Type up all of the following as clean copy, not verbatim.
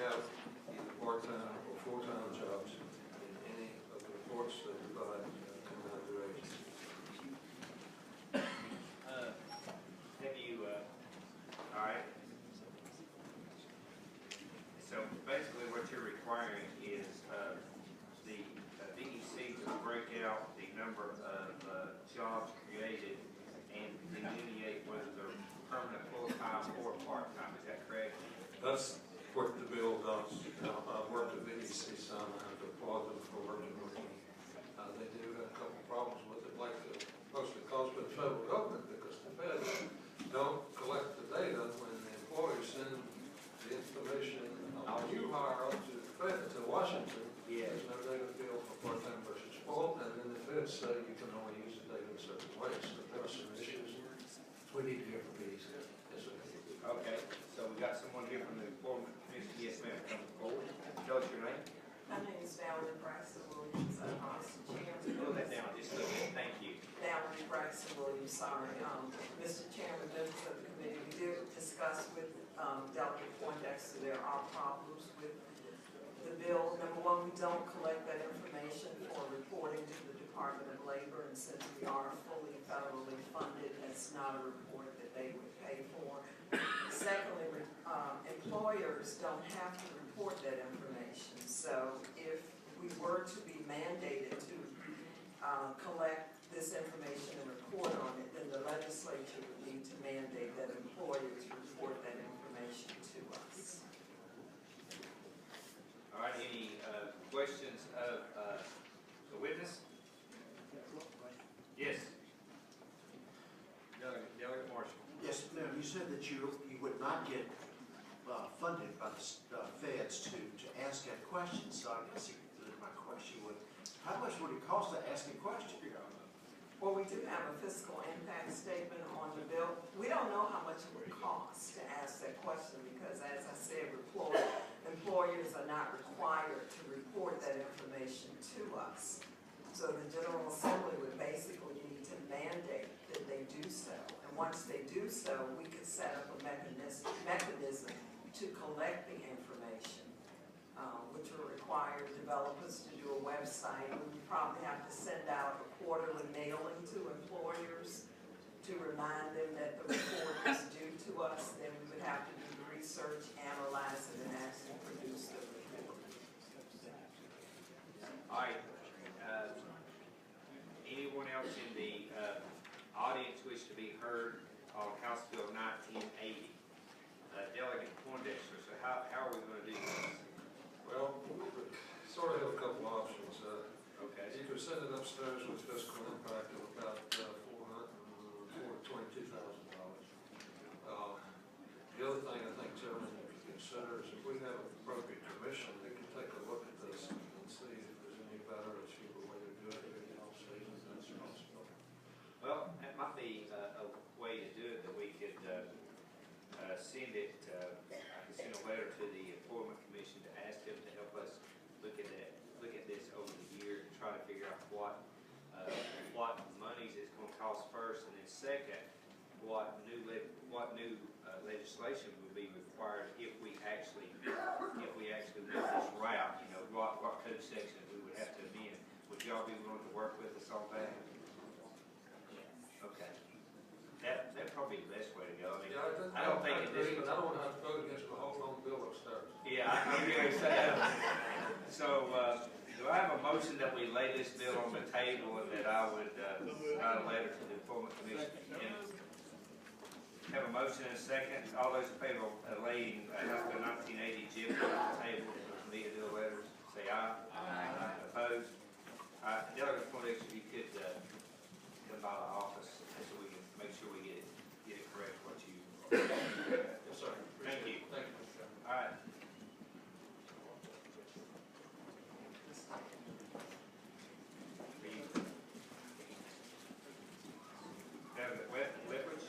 out either part-time or full-time jobs in any of the reports that provide come out of their agency. Have you, all right. So basically what you're requiring is the DEC to break out the number of jobs created and delineate whether they're permanent, full-time, or part-time. Is that correct? That's what the bill does. I've worked with DEC some, I have to applaud them for working with me. They do have a couple problems with it, like mostly caused by the federal government, because the feds don't collect the data when the employers send the information on you hire up to the Fed, to Washington. Yeah. There's no data field for part-time versus full, and then the feds say you can only use the data in certain ways. So there are some issues we need to hear from these. Yes, sir. Okay, so we got someone here from the Employment Commission. Yes, ma'am, come forward. Tell us your name. My name is Valerie Braxton Williams. I'm Mr. Chairman. Slow that down just a little bit. Thank you. Valerie Braxton Williams, sorry. Mr. Chairman, members of the committee, we did discuss with Delegate Poindexter there are problems with the bill. Number one, we don't collect that information for reporting to the Department of Labor, and since we are fully federally funded, that's not a report that they would pay for. Secondly, employers don't have to report that information. So if we were to be mandated to collect this information and report on it, then the legislature would need to mandate that employers report that information to us. All right, any questions of the witness? Yes. Delegate Marshall. Yes, ma'am. You said that you would not get funded by the feds to ask that question. So I guess my question would, how much would it cost to ask a question? Well, we do have a fiscal impact statement on the bill. We don't know how much it would cost to ask that question because, as I said, employers are not required to report that information to us. So the General Assembly would basically need to mandate that they do so. And once they do so, we could set up a mechanism to collect the information, which will require developers to do a website. We would probably have to send out a quarterly mailing to employers to remind them that the report is due to us. Then we would have to do the research, analyze it, and actually produce the report. All right. Anyone else in the audience wish to be heard on House Bill 1980? Delegate Poindexter, so how are we going to do this? Well, we would sort of have a couple options. Okay. You could send it upstairs with fiscal impact of about $422,000. The other thing I think, Chairman, you could consider is if we have an appropriate commission, they can take a look at this and see if there's any better or cheaper way to do it. Maybe all seasons, that's possible. Well, that might be a way to do it, that we could send it, I could send a letter to the Employment Commission to ask them to help us look at this over the year and try to figure out what monies it's going to cost first, and then second, what new legislation would be required if we actually went this route. You know, what code sections we would have to amend. Would y'all be willing to work with us on that? Okay. That'd probably be the best way to go. I mean, Yeah, I don't think I agree, but I don't want to have to vote against the whole long bill upstairs. Yeah, I'm going to say that. So, do I have a motion that we lay this bill on the table and that I would write a letter to the Employment Commission? And have a motion and a second. All those in favor of laying House Bill 1980 JIP on the table for me to do a letter, say aye. Aye. Opposed? Delegate Poindexter, if you could come by the office so we can make sure we get it correct what you. Yes, sir. Thank you. Thank you, Mr. Chairman. All right. Delegate Lepridge.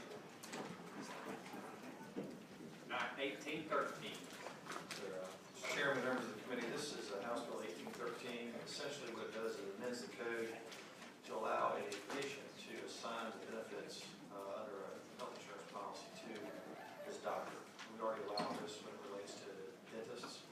1813. Mr. Chairman, members of the committee, this is House Bill 1813. Essentially what it does is it amends the code to allow a patient to assign the benefits under a health insurance policy to his doctor. We already allow this when it relates to dentists.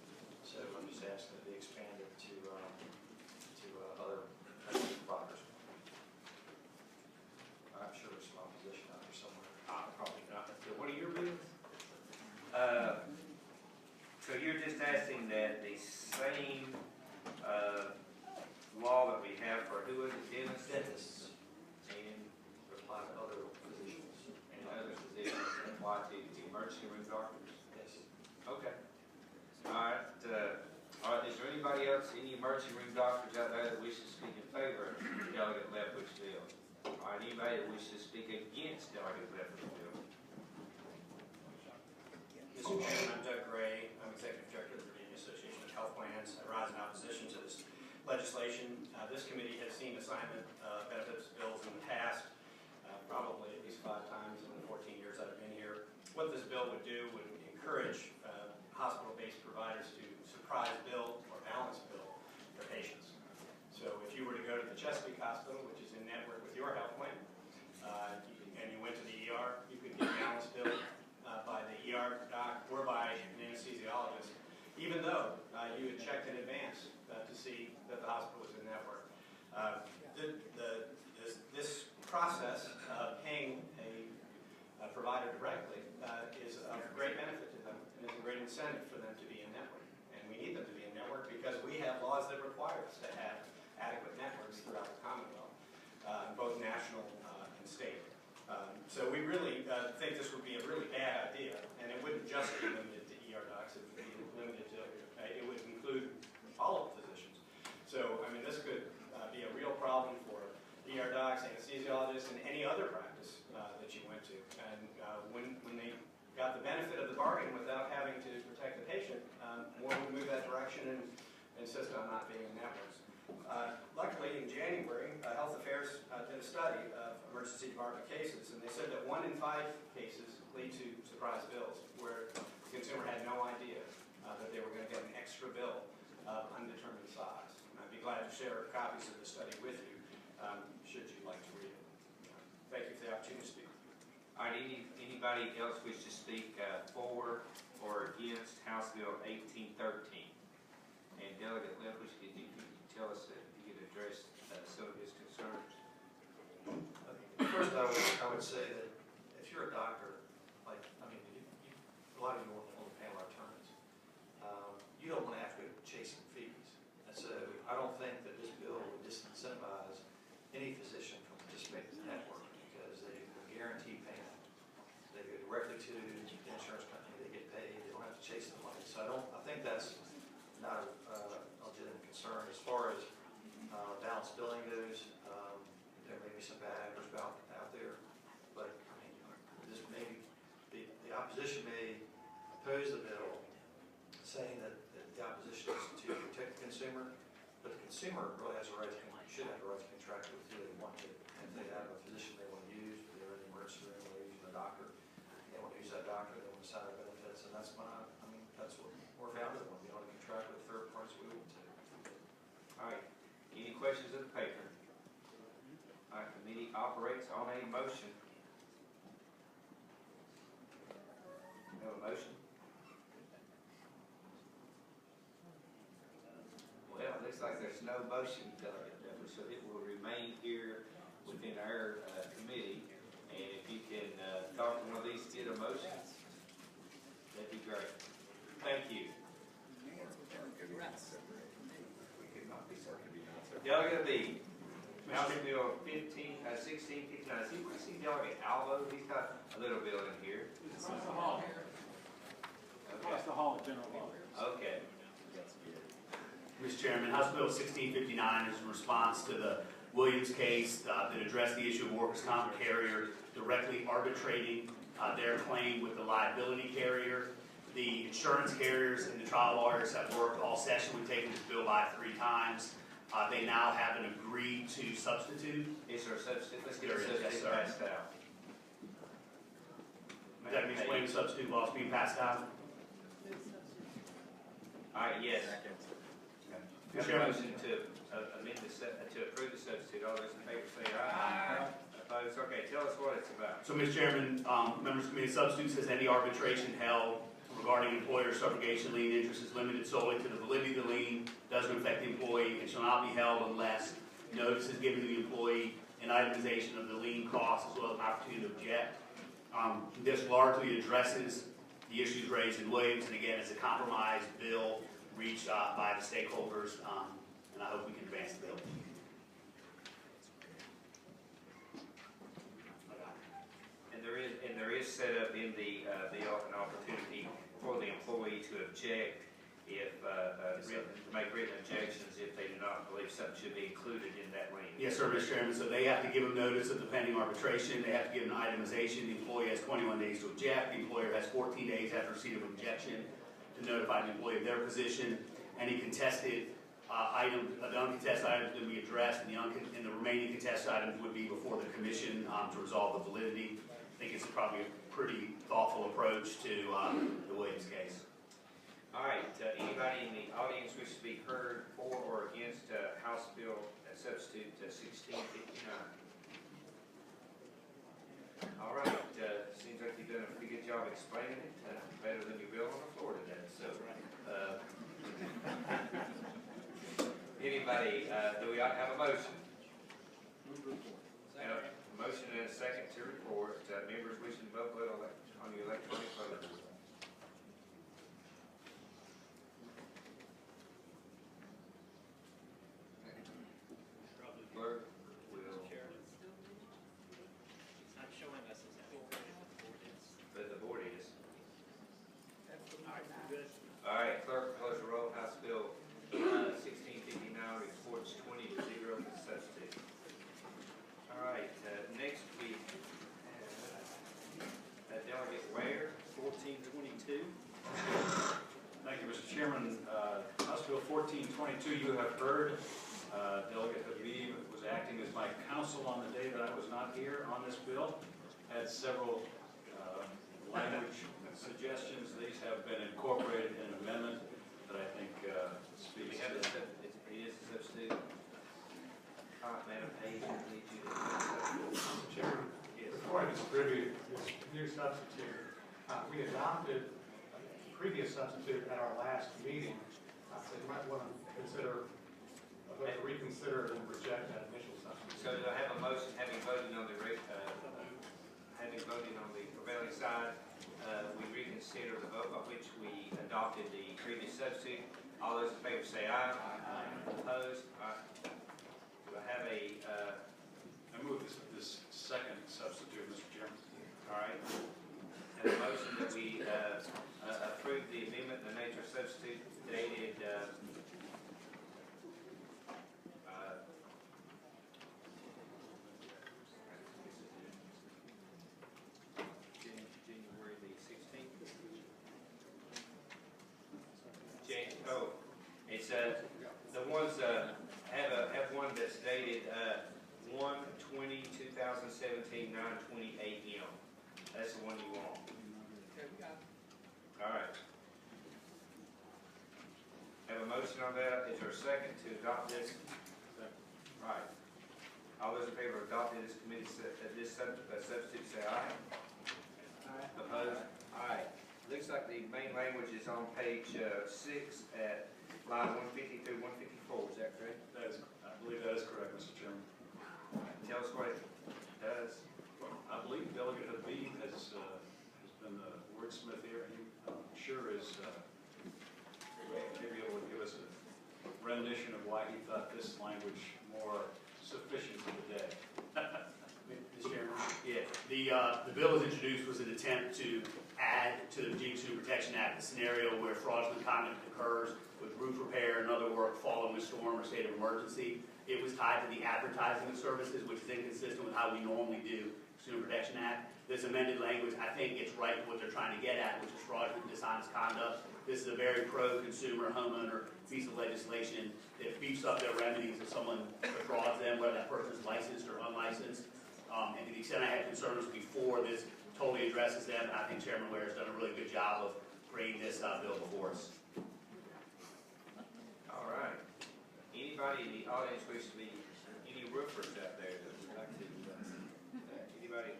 anybody that wishes to speak against Delegate Lefferts' bill? Mr. Chairman, I'm Doug Gray. I'm Executive Director of the Virginia Association of Health Plans. I rise in opposition to this legislation. This committee has seen assignment benefits bills in the past, probably at least 5 times in the 14 years I've been here. What this bill would do would encourage hospital-based providers to surprise bill or balance bill their patients. So if you were to go to the Chesapeake Hospital, which is in network with your health plan, and you went to the ER, you could get balance billed by the ER doc or by an anesthesiologist, even though you had checked in advance to see that the hospital was in network. This process of paying a provider directly is of great benefit to them and is a great incentive for them to be in network. And we need them to be in network because we have laws that require us to have adequate networks throughout the Commonwealth, both national and state. So we really think this would be a really bad idea, and it wouldn't just be limited to ER docs, it would be limited to, it would include all of the physicians. So, I mean, this could be a real problem for ER docs, anesthesiologists, and any other practice that you went to. And when they got the benefit of the bargain without having to protect the patient, more would move that direction and insist on not being in networks. Luckily, in January, Health Affairs did a study of emergency department cases, and they said that 1 in 5 cases lead to surprise bills, where the consumer had no idea that they were going to get an extra bill of undetermined size. And I'd be glad to share copies of the study with you, should you like to read it. Thank you for the opportunity to speak. All right, anybody else wish to speak for or against House Bill 1813? And Delegate Lefferts, can you tell us that you could address some of his concerns? First, I would say that if you're a doctor, like, I mean, a lot of you on the panel are attorneys, you don't want to have to go chasing fees. And so I don't think that this bill would disincentivize any physician from participating in the network because they will guarantee payment. They go directly to the insurance company, they get paid, they don't have to chase the money. So I think that's not a legitimate concern. As far as balanced billing goes, there may be some bad actors out there, but I mean, this may be, the opposition may oppose the bill, saying that the opposition is to protect the consumer, but the consumer really has a right to, should have a right to contract with who they want to. If they have a physician they want to use, or they're in the emergency room, or they're using a doctor, they want to use that doctor, they want to sign their benefits, and that's that's what we're founded on, being able to contract with third parties we want to. All right, any questions of the paper? All right, the meeting operates on a motion. Have a motion? Well, it looks like there's no motion, Delegate Lefferts, so it will remain here within our committee. And if you can talk to one of these, get a motion, that'd be great. Thank you. Delegate B, House Bill 1659. See, we see Delegate Alvo. He's got a little bill in here. Across the hall. Across the hall, General Hall. Okay. Mr. Chairman, House Bill 1659 is in response to the Williams case that addressed the issue of workers' comp carrier directly arbitrating their claim with the liability carrier. The insurance carriers and the trial lawyers have worked all session. We've taken this bill by 3 times. They now have an agreed to substitute. Is there a substitute? Let's get a There is, yes, substitute sir. passed out. Would that explain the substitute laws being passed out? All right, yes. Mr. Have a Chairman. motion to amend to approve the substitute. All those in favor say aye. Opposed? Okay, tell us what it's about. So, Mr. Chairman, members of the committee, substitute says any arbitration held regarding employer subrogation lien interest is limited solely to the validity of the lien, doesn't affect the employee, and shall not be held unless notice is given to the employee, an itemization of the lien costs, as well as an opportunity to object. This largely addresses the issues raised in Williams, and again, it's a compromise bill reached by the stakeholders, and I hope we can advance the bill. And there is set up in the bill an opportunity for the employee to object if, to make written objections if they do not believe something should be included in that lien. Yes, sir, Mr. Chairman, so they have to give them notice of the pending arbitration, they have to give an itemization, the employee has 21 days to object, the employer has 14 days after receipt of objection to notify the employee of their position. Any contested item, the uncontested items would be addressed, and the remaining contested items would be before the commission to resolve the validity. I think it's probably a pretty thoughtful approach to the Williams case. All right, anybody in the audience wish to be heard for or against House Bill Substitute 1659? All right, seems like you've done a pretty good job explaining it, better than your bill on the floor today, so. Anybody, do we have a motion? And a motion and a second to report, members wishing to vote on the electronic vote. Clerk will. It's not showing us as a full board is. But the board is. All right, good. All right, clerk, close the roll. House Bill 1659 reports 20 to 0 for substitute. All right, next we have Delegate Ware, 1422. Thank you, Mr. Chairman. House Bill 1422, you have heard. Delegate Habib was acting as my counsel on the day that I was not here on this bill. Had several language suggestions. These have been incorporated in an amendment that I think speaks We have to. it is a substitute. Madam Page, I need you to. Mr. Chairman, Yes. before I distribute this new substitute, we adopted a previous substitute at our last meeting. So you might want to consider, reconsider and reject that initial substitute. So do I have a motion, having voted on the prevailing side, we reconsider the vote by which we adopted the previous substitute. All those in favor say aye. Aye. Opposed? Aye. Do I have I move this second substitute, Mr. Chairman. all right, have a motion that we approve the amendment in the nature of substitute dated January the 16th. It's the ones have one that's dated 1/20/2017, 9:20 a.m. That's the one you want. All right. Have a motion on that. Is there a second to adopt this? All right. All those in favor of adopting this committee, this substitute, say aye. Aye. Opposed? Aye. Looks like the main language is on page 6 at line 150 through 154. Is that correct? I believe that is correct, Mr. Chairman. Tell us what it does. I believe Delegate Habib has been the wordsmith here, and he, I'm sure, is maybe able to give us a rendition of why he thought this language more sufficient for the day. Mr. Chairman? Yeah. The bill was introduced was an attempt to add to the Virginia Consumer Protection Act a scenario where fraudulent conduct occurs with roof repair and other work following a storm or state of emergency. It was tied to the advertising of services, which is inconsistent with how we normally do Consumer Protection Act. This amended language, I think it's right what they're trying to get at, which is fraudulent and dishonest conduct. This is a very pro-consumer homeowner piece of legislation that beefs up their remedies if someone defrauds them, whether that person is licensed or unlicensed. And to the extent I had concerns before, this totally addresses them, and I think Chairman Ware has done a really good job of bringing this bill before us. All right. Anybody in the audience wish to be, any roofers out there that would like to, anybody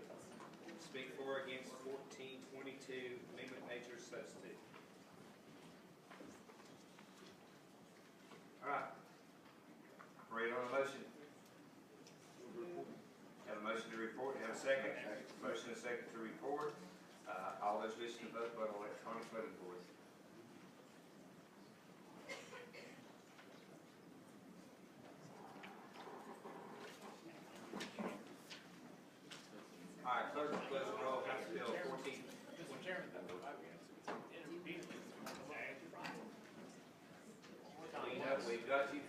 speak for or against 1422 amendment nature substitute? All right. Ready on a motion? Have a motion to report, have a second? Motion and a second to report. All those wishing to vote on electronic voting board. All right, clerk, close the roll, House Bill 14. Mr. Chairman, we've got you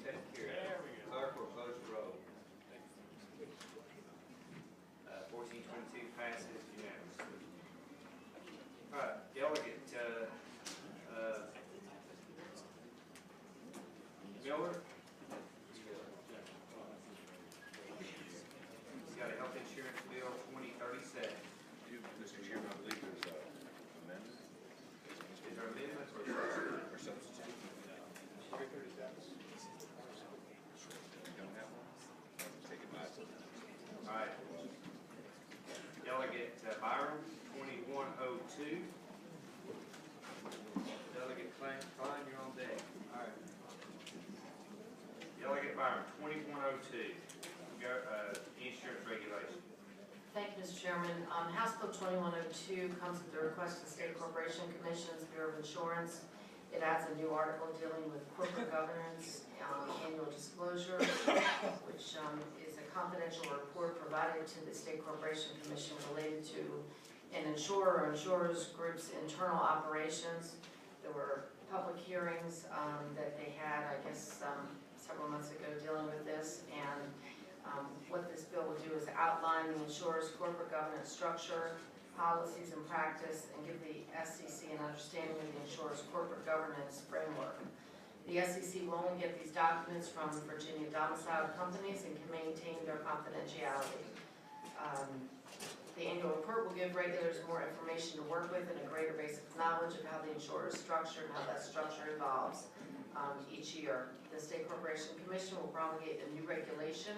taken care of. Clerk will close the roll. 1422 passes unanimously. All right, delegate, Miller? He's got a health insurance bill 2037. Mr. Chairman, I believe there's an amendment. Is there amendments or substitute? Or substitute. You don't have one? I'll take it back. All right. Delegate Byram, 2102. Delegate Klein, you're on deck. All right. Delegate Byram, 2102. Insurance regulation. Thank you, Mr. Chairman. House Bill 2102 comes at the request of the State Corporation Commission's Bureau of Insurance. It adds a new article dealing with corporate governance, annual disclosure, which is a confidential report provided to the State Corporation Commission related to an insurer or insurers group's internal operations. There were public hearings that they had, I guess, several months ago dealing with this, and what this bill will do is outline the insurer's corporate governance structure, policies and practice, and give the SEC an understanding of the insurer's corporate governance framework. The SEC will only get these documents from Virginia domiciled companies and can maintain their confidentiality. The annual report will give regulators more information to work with and a greater base of knowledge of how the insurer is structured and how that structure evolves each year. The State Corporation Commission will promulgate a new regulation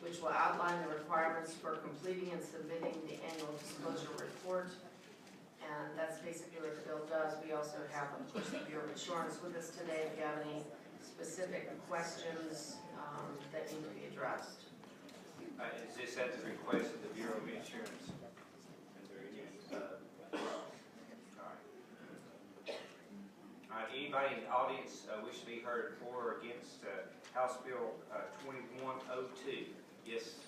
which will outline the requirements for completing and submitting the annual disclosure report. And that's basically what the bill does. We also have, of course, the Bureau of Insurance with us today if you have any specific questions that need to be addressed. Is this at the request of the Bureau of Insurance? All right, anybody in the audience wish to be heard for or against House Bill 2102? Yes.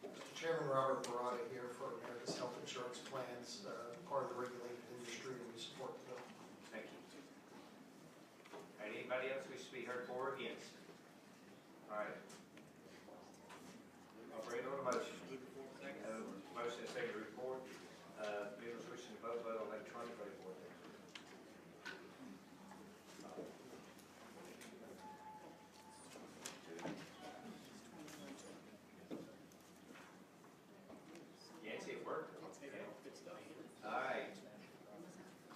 Mr. Chairman, Robert Barada here for America's Health Insurance Plans, part of the regulated industry, and we support the bill. Thank you. All right, anybody else wish to be heard for or against? All right. Operate on a motion. Motion and second report. Members wishing to vote on electronic report. Yancy, it worked? All right.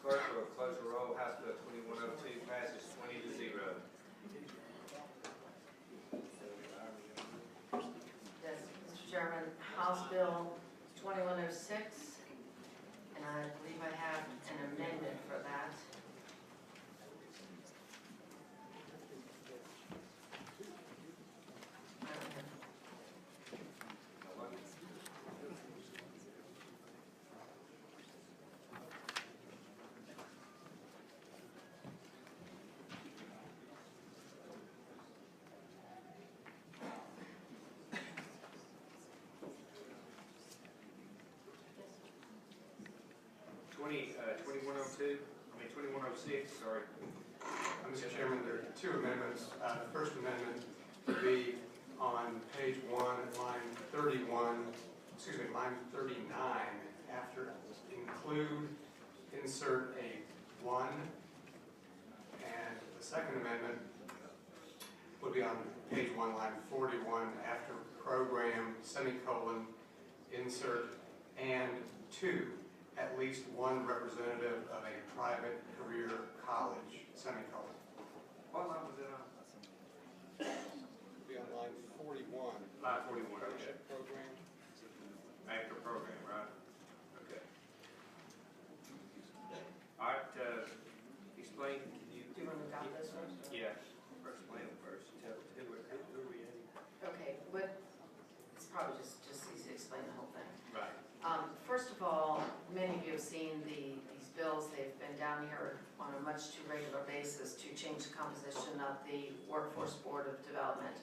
Clerk will close the roll. House Bill 2102 passes 20-0. Yes, Mr. Chairman, House Bill 2106, and I believe I have an amendment for that. Uh, 2102, I mean 2106, sorry. Mr. Chairman, there are two amendments. The first amendment would be on page 1, line 31, excuse me, line 39, after include, insert a 1. And the second amendment would be on page 1, line 41, after program, semicolon, insert and 2. At least one representative of a private career college, semicolon. What line was it on? Be on line 41. Line 41, okay. Program. After program, right? Okay. All right, explain, can you? Do you want to adopt this one? Yeah, explain it first. Tell who are we adding? Okay, it's probably just easy to explain the whole thing. Right. First of all, many of you have seen these bills. They've been down here on a much too regular basis to change the composition of the Workforce Board of Development.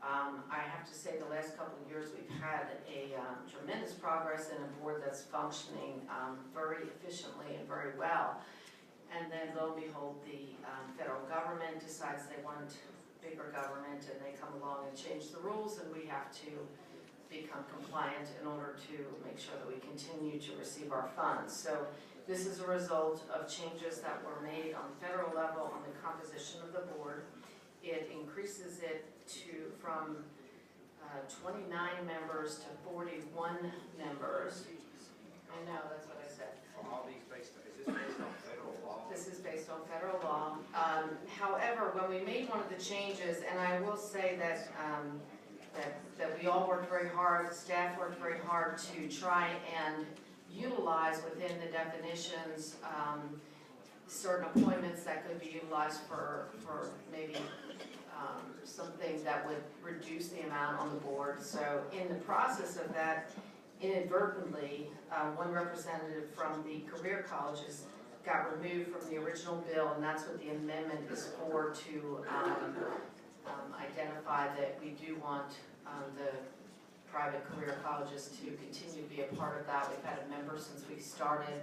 I have to say the last couple of years we've had a tremendous progress in a board that's functioning very efficiently and very well. And then lo and behold, the federal government decides they want bigger government, and they come along and change the rules, and we have to become compliant in order to make sure that we continue to receive our funds. So this is a result of changes that were made on the federal level on the composition of the board. It increases it from 29 members to 41 members. I know, that's what I said. Are all these based, is this based on federal law? This is based on federal law. However, when we made one of the changes, and I will say that, that we all worked very hard, staff worked very hard to try and utilize within the definitions certain appointments that could be utilized for maybe something that would reduce the amount on the board. So in the process of that, inadvertently, one representative from the career colleges got removed from the original bill, and that's what the amendment is for, to identify that we do want the private career colleges to continue to be a part of that. We've had a member since we started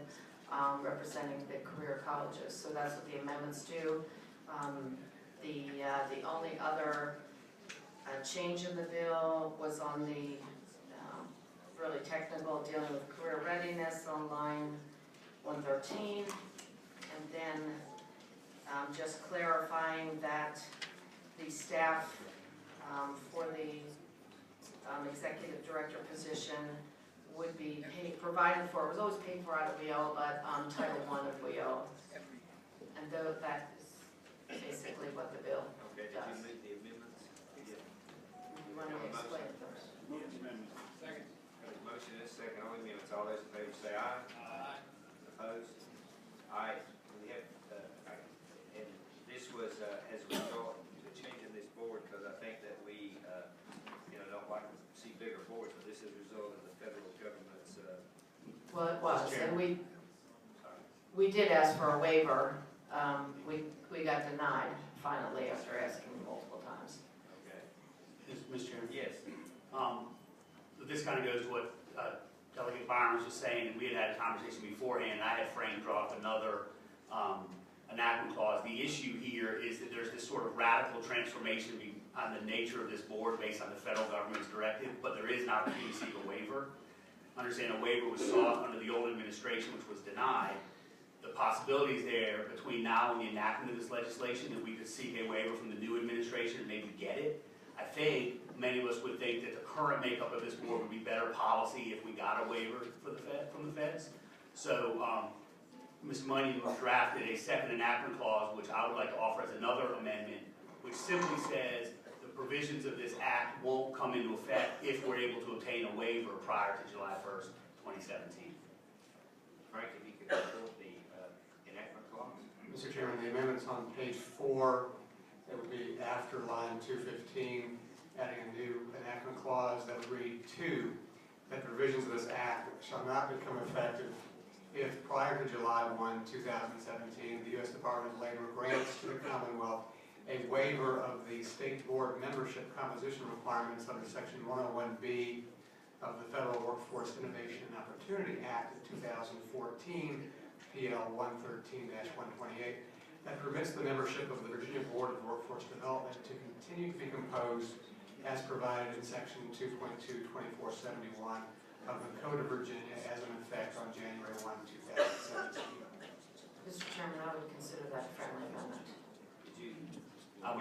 representing the career colleges, so that's what the amendments do. The only other change in the bill was on the really technical, dealing with career readiness on line 113, and then just clarifying that the staff for the executive director position would be provided for. It was always paid for out of WEO, but Title I of WEO. And though that is basically what the bill Okay, did does. you move the amendments? Yeah. You want to explain it first? Second. Got a motion and a second on the amendments. All those in favor say aye. Aye. Opposed? Aye. We have, and this was as a result of changing this board, because I think that we, don't like to see bigger boards, but this is a result of the federal government's, Well, it was, and sorry. we did ask for a waiver. We got denied finally after asking multiple times. Okay. Mr. Chairman? Yes. This kind of goes to what Delegate Byron was just saying, and we had a conversation beforehand, and I had Frank draw up another enactment clause. The issue here is that there's this sort of radical transformation on the nature of this board based on the federal government's directive, but there is an opportunity to seek a waiver. Understand a waiver was sought under the old administration, which was denied. The possibilities there between now and the enactment of this legislation that we could seek a waiver from the new administration and maybe get it. I think many of us would think that the current makeup of this board would be better policy if we got a waiver from the feds. So Ms. Money drafted a second enactment clause, which I would like to offer as another amendment, which simply says the provisions of this act won't come into effect if we're able to obtain a waiver prior to July 1st, 2017. Frank, if you could report the enactment clause. Mr. Chairman, the amendment's on page 4. It would be after line 215, adding a new enactment clause that would read 2, that provisions of this act shall not become effective if prior to July 1, 2017, the U.S. Department of Labor grants to the Commonwealth a waiver of the state board membership composition requirements under section 101B of the Federal Workforce Innovation and Opportunity Act of 2014, PL 113-128, that permits the membership of the Virginia Board of Workforce Development to continue to be composed as provided in section 2.22471 of the Code of Virginia as in effect on January 1, 2017. Mr. Chairman, I would consider that a friendly amendment. I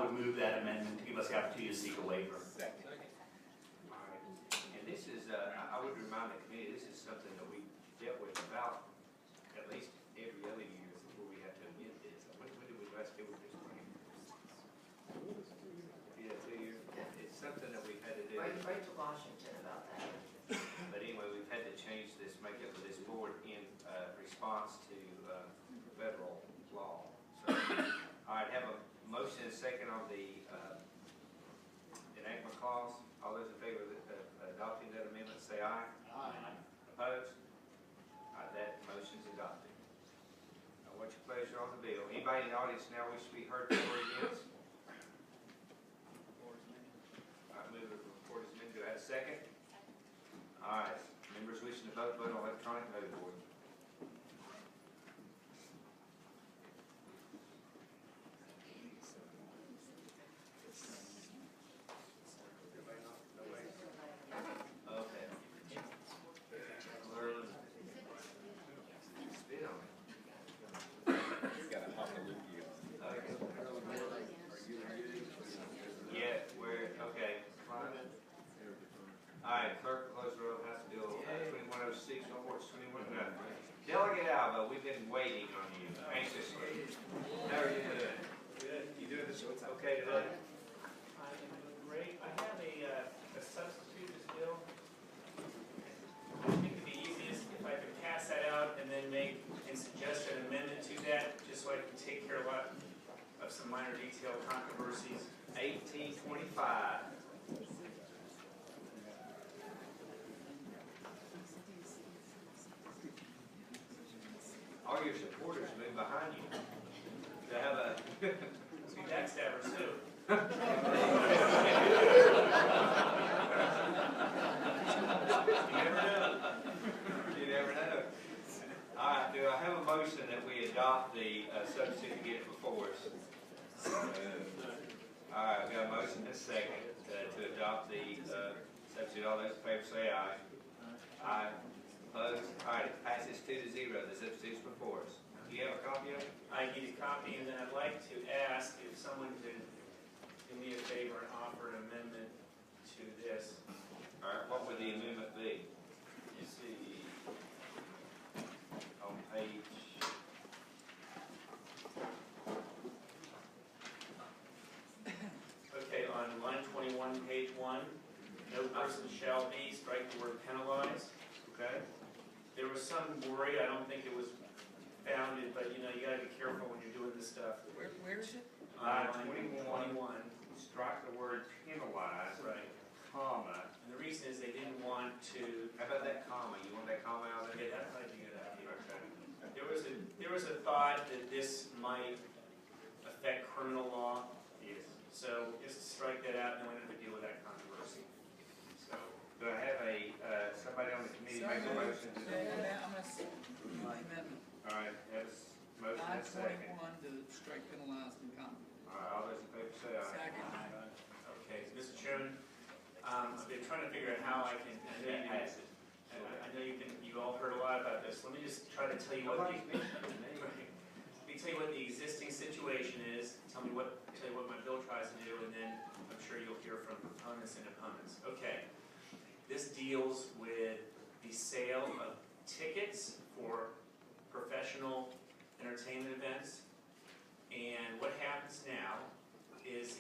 would move that amendment to give us the opportunity to seek a waiver. Second. All right. And this is, I would remind the committee, this is something that we dealt with about at least every other year before we have to amend this. When did we last deal with this one? Yeah, 2 years. It's something that we've had to do. Write to Washington about that. But anyway, we've had to change this makeup of this board in response to federal law. So, all right, have a motion and a second on the enactment clause. All those in favor of adopting that amendment, say aye. Aye. Opposed? All right, that motion's adopted. Now, what's your pleasure on the bill? Anybody in the audience now wish to be heard for or against? All right, move the report as amended. Do I have a second? All right, members wishing to vote on electronic voting board. reports, 21-0. Delegate Alva, we've been waiting on you anxiously. How are you doing? Good. You doing this okay today? I am doing great. I have a substitute bill. I think it'd be easiest if I could pass that out and then suggest an amendment to that, just so I can take care of a lot of some minor detail controversies. 1825. All your supporters move behind you. To have a Some backstabbers too. You never know. You never know. All right, do I have a motion that we adopt the substitute and get it before us? All right, we got a motion and a second to adopt the substitute. All those in favor say aye. Aye. Opposed? All right, it passes 2-0. The substitute's before us. Do you have a copy of it? I need a copy, and then I'd like to ask if someone could do me a favor and offer an amendment to this. All right, what would the amendment be? You see, On page, okay, on line 21, page 1, no person shall be, strike the word penalized. okay? There was some worry, I don't think it was founded, but you know, you gotta be careful when you're doing this stuff. Where is it? Line Line 21. 21, Strike the word penalize, right. comma. And the reason is they didn't want to, How about that comma? You want that comma out of okay, there? that might be a good idea. Okay. There was a thought that this might affect criminal law, Yes. so just strike that out, and then we don't have to deal with that controversy. So, Do I have somebody on the committee make a motion to do? My amendment, All right, have a motion and a second. 521 to strike penalized and common. All right, all those in favor say aye. Second. okay, Mr. Chairman, I've been trying to figure out how I can, I know That you passes. you all heard a lot about this. Let me just try to tell you what Nobody's mentioned it to me. Let me tell you what the existing situation is, tell you what my bill tries to do, and then I'm sure you'll hear from proponents and opponents. Okay, this deals with the sale of tickets for professional entertainment events. And what happens now is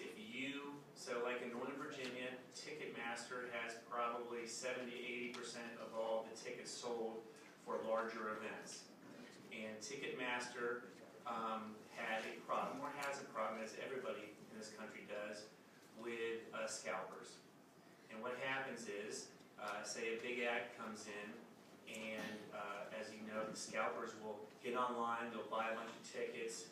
so like in Northern Virginia, Ticketmaster has probably 70–80% of all the tickets sold for larger events. And Ticketmaster had a problem, or has a problem, as everybody in this country does, with scalpers. And what happens is, say a big act comes in, and as you know, the scalpers will get online, they'll buy a bunch of tickets,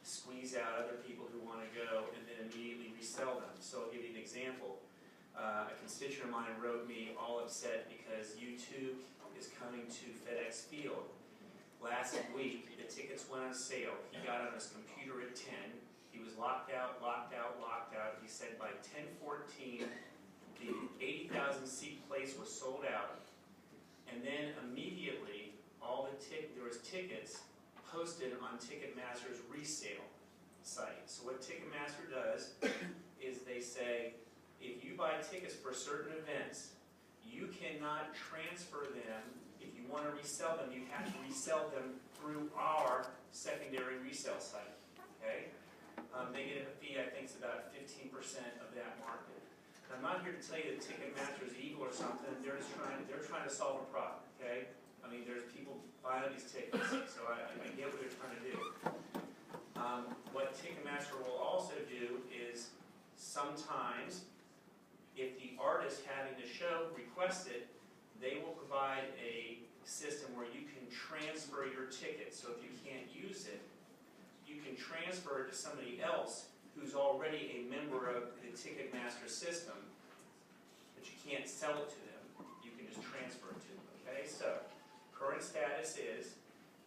squeeze out other people who want to go, and then immediately resell them. So I'll give you an example. A constituent of mine wrote me all upset because U2 is coming to FedEx Field. Last week, the tickets went on sale. He got on his computer at 10. He was locked out. He said by 10:14, the 80,000 seat place was sold out. And then immediately, there was tickets posted on Ticketmaster's resale site. So what Ticketmaster does is they say, if you buy tickets for certain events, you cannot transfer them. If you want to resell them, you have to resell them through our secondary resale site. Okay? They get a fee, I think it's about 15% of that market. And I'm not here to tell you that Ticketmaster is evil or something. They're trying to solve a problem. Okay? I mean, there's people buying these tickets, so I get what they're trying to do. What Ticketmaster will also do is sometimes, if the artist having the show requests it, they will provide a system where you can transfer your ticket. So if you can't use it, you can transfer it to somebody else who's already a member of the Ticketmaster system, but you can't sell it to them. You can just transfer it to them. Okay, so current status is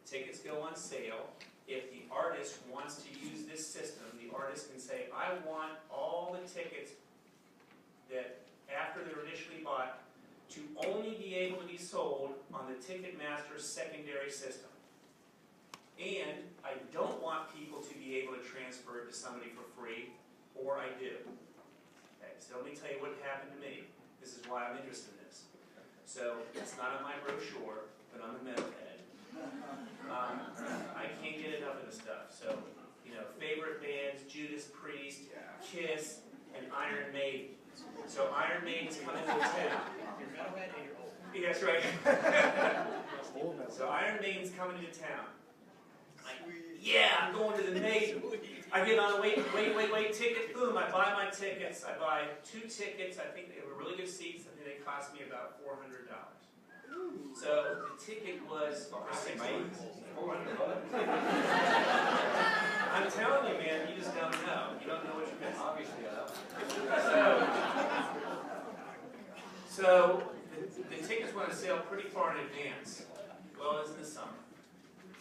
tickets go on sale. If the artist wants to use this system, the artist can say, I want all the tickets that after they're initially bought to only be able to be sold on the Ticketmaster secondary system. And I don't want people to be able to transfer it to somebody for free, or I do. Okay, so let me tell you what happened to me. This is why I'm interested in this. So it's not on my brochure, but on the memo. I can't get enough of the stuff. So, you know, favorite bands, Judas Priest, Kiss, and Iron Maiden. So Iron Maiden's coming to town. Yeah, that's right. So Iron Maiden's coming to town. Yeah, I'm going to the Maiden. I get on a wait ticket, boom, I buy my tickets. I buy 2 tickets, I think they were really good seats, I think they cost me about $400. So the ticket was for 6 months. I'm telling you, man, you just don't know. You don't know what you're missing. Obviously, I don't. So the tickets went on sale pretty far in advance. Well, it was in the summer.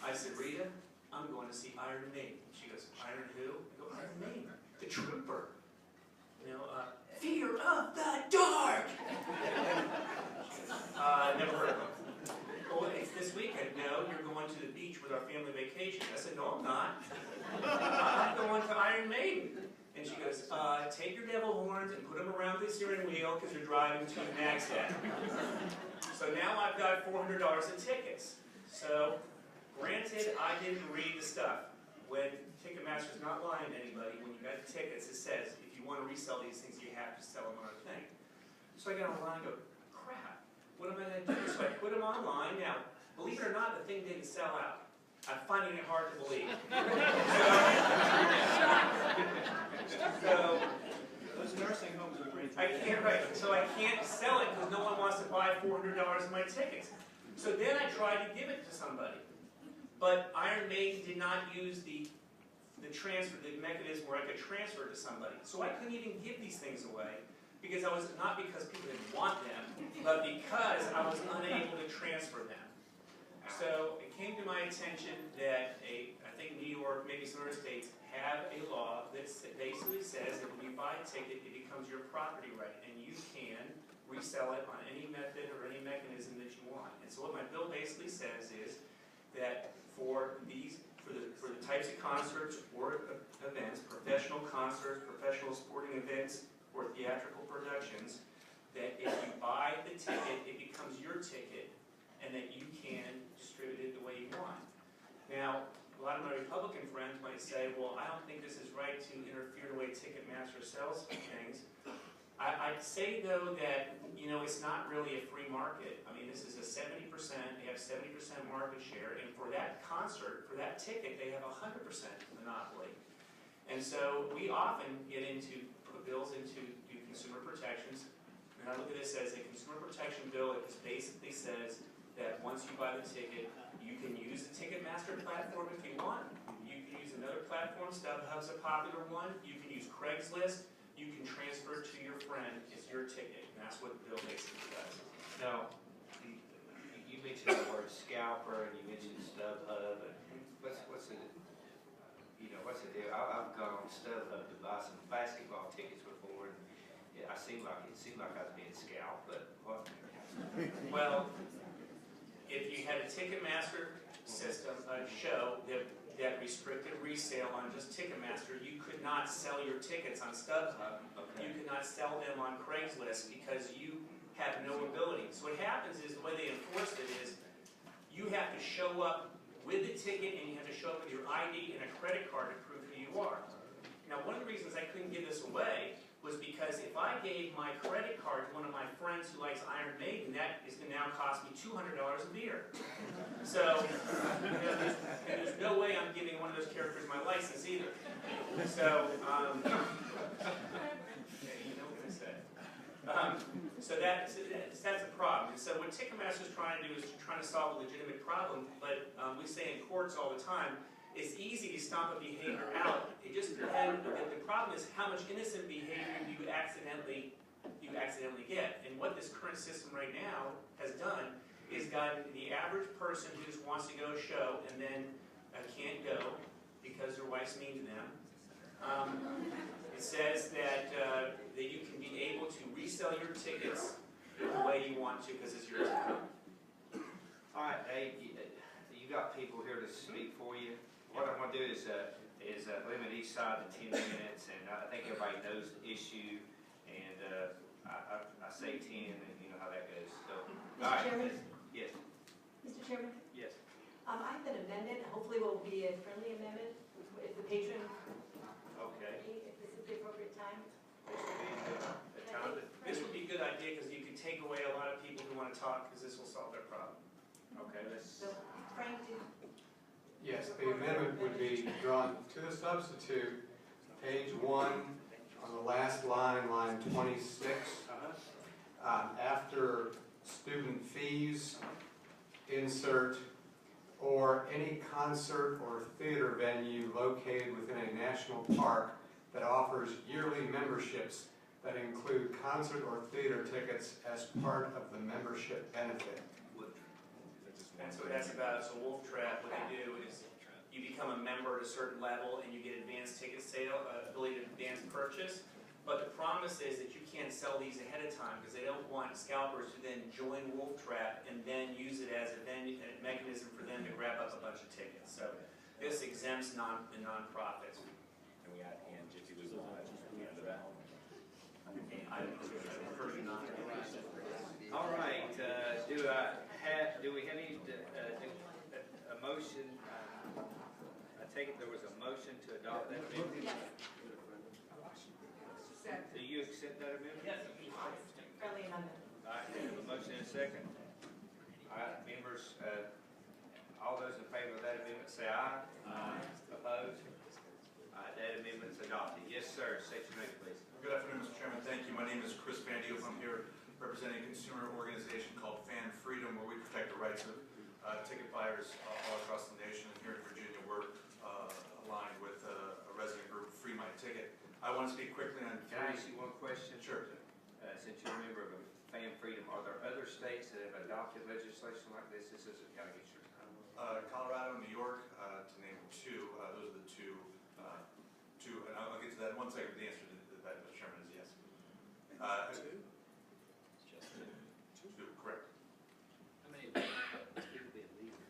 I said, Rita, I'm going to see Iron Maiden. She goes, Iron who? I go, Iron Maiden, the Trooper. You know, Fear of the Dark. Never heard of them. Oh, it's this weekend. No, you're going to the beach with our family vacation. I said, no, I'm not. I'm going to Iron Maiden. And she goes, take your devil horns and put them around the steering wheel because you're driving to Nag's Head. So now I've got $400 in tickets. So, granted, I didn't read the stuff. When Ticketmaster's not lying to anybody, when you got the tickets, it says if you want to resell these things, you have to sell them on a thing. So I got online and go, crap, what am I going to do? So I put them online. Now, believe it or not, the thing didn't sell out. I'm finding it hard to believe. So Those nursing homes are great. I can't, right, so I can't sell it because no one wants to buy $400 of my tickets. So then I tried to give it to somebody. But Iron Maiden did not use the transfer, the mechanism where I could transfer it to somebody. So I couldn't even give these things away because I was, not because people didn't want them, but because I was unable to transfer them. So it came to my attention that I think New York, maybe some other states, have a law that basically says that when you buy a ticket, it becomes your property right, and you can resell it on any method or any mechanism that you want. And so what my bill basically says is that for the types of concerts or events, professional concerts, professional sporting events, or theatrical productions, that if you buy the ticket, it becomes your ticket, and that you can distribute it the way you want. Now, a lot of my Republican friends might say, well, I don't think this is right to interfere the way Ticketmaster sells things. I'd say, though, that, you know, it's not really a free market. I mean, this is a 70%, they have 70% market share, and for that concert, for that ticket, they have 100% monopoly. And so we often get into, put bills into do consumer protections, and I look at this as a consumer protection bill. It just basically says that once you buy the ticket, you can use the Ticketmaster platform if you want. You can use another platform, StubHub's a popular one. You can use Craigslist. You can transfer it to your friend. It's your ticket, and that's what the bill basically does. Now, you mentioned the word scalper, and you mentioned StubHub, and what's the, you know, what's the deal? I've gone on StubHub to buy some basketball tickets before, and it seemed like I was being scalped, but what? Well, if you had a Ticketmaster system, a show that restricted resale on just Ticketmaster, you could not sell your tickets on StubHub. Okay. You could not sell them on Craigslist because you have no ability. So what happens is, the way they enforce it is, you have to show up with the ticket and you have to show up with your ID and a credit card to prove who you are. Now, one of the reasons I couldn't give this away was because if I gave my credit card to one of my friends who likes Iron Maiden, that is going to now cost me $200 a beer. So, you know, there's no way I'm giving one of those characters my license either. So, you know what I say. So that's a problem. And so what Ticketmaster's trying to do is trying to solve a legitimate problem, but we say in courts all the time, it's easy to stomp a behavior out. It just depends. The problem is how much innocent behavior you accidentally get. And what this current system right now has done is got the average person who just wants to go to a show and then can't go because their wife's mean to them. It says that you can be able to resell your tickets the way you want to because it's yours. All right, Dave, you got people here to speak for you. What I'm going to do is limit each side to 10 minutes, and I think everybody knows the issue, and I say 10, and you know how that goes. So, all right. Chairman? Yes. Mr. Chairman? Yes. I've been amendment, hopefully will be a friendly amendment, if the patron, Okay. if this is the appropriate time. This would be a good idea, because you could take away a lot of people who want to talk, because this will solve their problem. Okay, let's, So Frank, did Yes, the amendment would be drawn to the substitute, page 1, on the last line, line 26. After student fees, insert, or any concert or theater venue located within a national park that offers yearly memberships that include concert or theater tickets as part of the membership benefit. That's what that's about. So Wolf Trap, what they do is you become a member at a certain level and you get advanced ticket sale, ability to advance purchase. But the promise is that you can't sell these ahead of time because they don't want scalpers to then join Wolf Trap and then use it as a mechanism for them to grab up a bunch of tickets. So this exempts the nonprofits. And we add and Gypsy Lou Lodge at the end of that. all right, do we have any, a motion, I take it there was a motion to adopt that amendment? yes. Do you accept that amendment? Yes. Friendly amendment. All right, we have a motion and a second. All right, members, all those in favor of that amendment say aye. Aye. Opposed? All right, that amendment's adopted. Yes, sir, state your name, please. Good afternoon, Mr. Chairman. Thank you. My name is Chris Van Dieff. I'm here representing a consumer organization called Fan Freedom, where we protect the rights of ticket buyers all across the nation. And here in Virginia, we're aligned with a resident group, Free My Ticket. I want to speak quickly on Can I ask you one question? Sure. Since you're a member of Fan Freedom, are there other states that have adopted legislation like this? This isn't kind of get your time. Colorado, New York, to name two. Those are the two. And I'll get to that in 1 second. The answer to that, Mr. Chairman, is yes. Two? Just Two, correct. how many people being legal?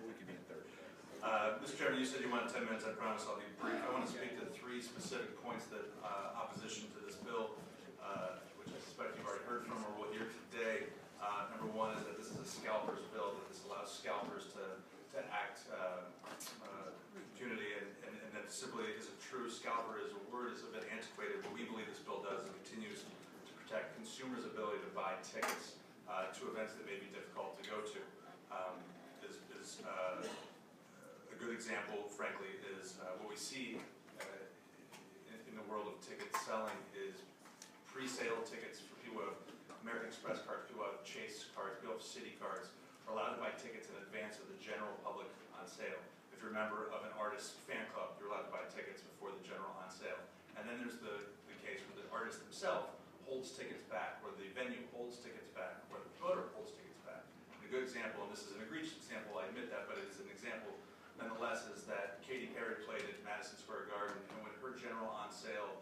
We could be in third. Mr. Chairman, you said you wanted 10 minutes. I promise I'll be brief. I want to speak to 3 specific points that opposition to this bill, which I suspect you've already heard from or will hear today. Number 1 is that this is a scalper's bill, that this allows scalpers to act impunity, and that simply isn't true. Scalper as a word is a bit antiquated. What we believe this bill does is it continues to protect consumers' ability to buy tickets to events that may be difficult to go to. A good example, frankly, is what we see in the world of ticket selling is pre-sale tickets for people who have American Express cards, people who have Chase cards, people who have Citi cards, are allowed to buy tickets in advance of the general public on sale. If you're a member of an artist's fan club, you're allowed to buy tickets before the general on sale. And then there's the case where the artist himself holds tickets back, where the venue holds tickets back, where the promoter holds tickets back. And a good example, and this is an egregious example, I admit that, but it's an example nonetheless, is that Katy Perry played at Madison Square Garden, and when her general on sale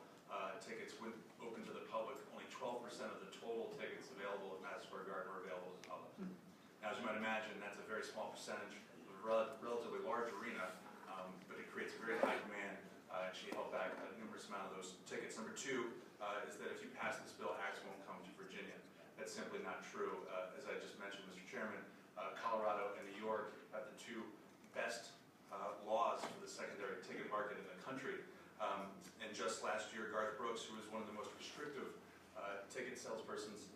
tickets went open to the public, only 12% of the total tickets available at Madison Square Garden were available to the public. Now, as you might imagine, that's a very small percentage, a relatively large arena, but it creates a very high demand, and she held back a numerous amount of those tickets. Number 2 is that if you pass this bill, acts won't come to Virginia. That's simply not true. As I just mentioned, Mr. Chairman, Colorado and New York have the 2 best laws for the secondary ticket market in the country. And just last year, Garth Brooks, who is one of the most restrictive ticket salespersons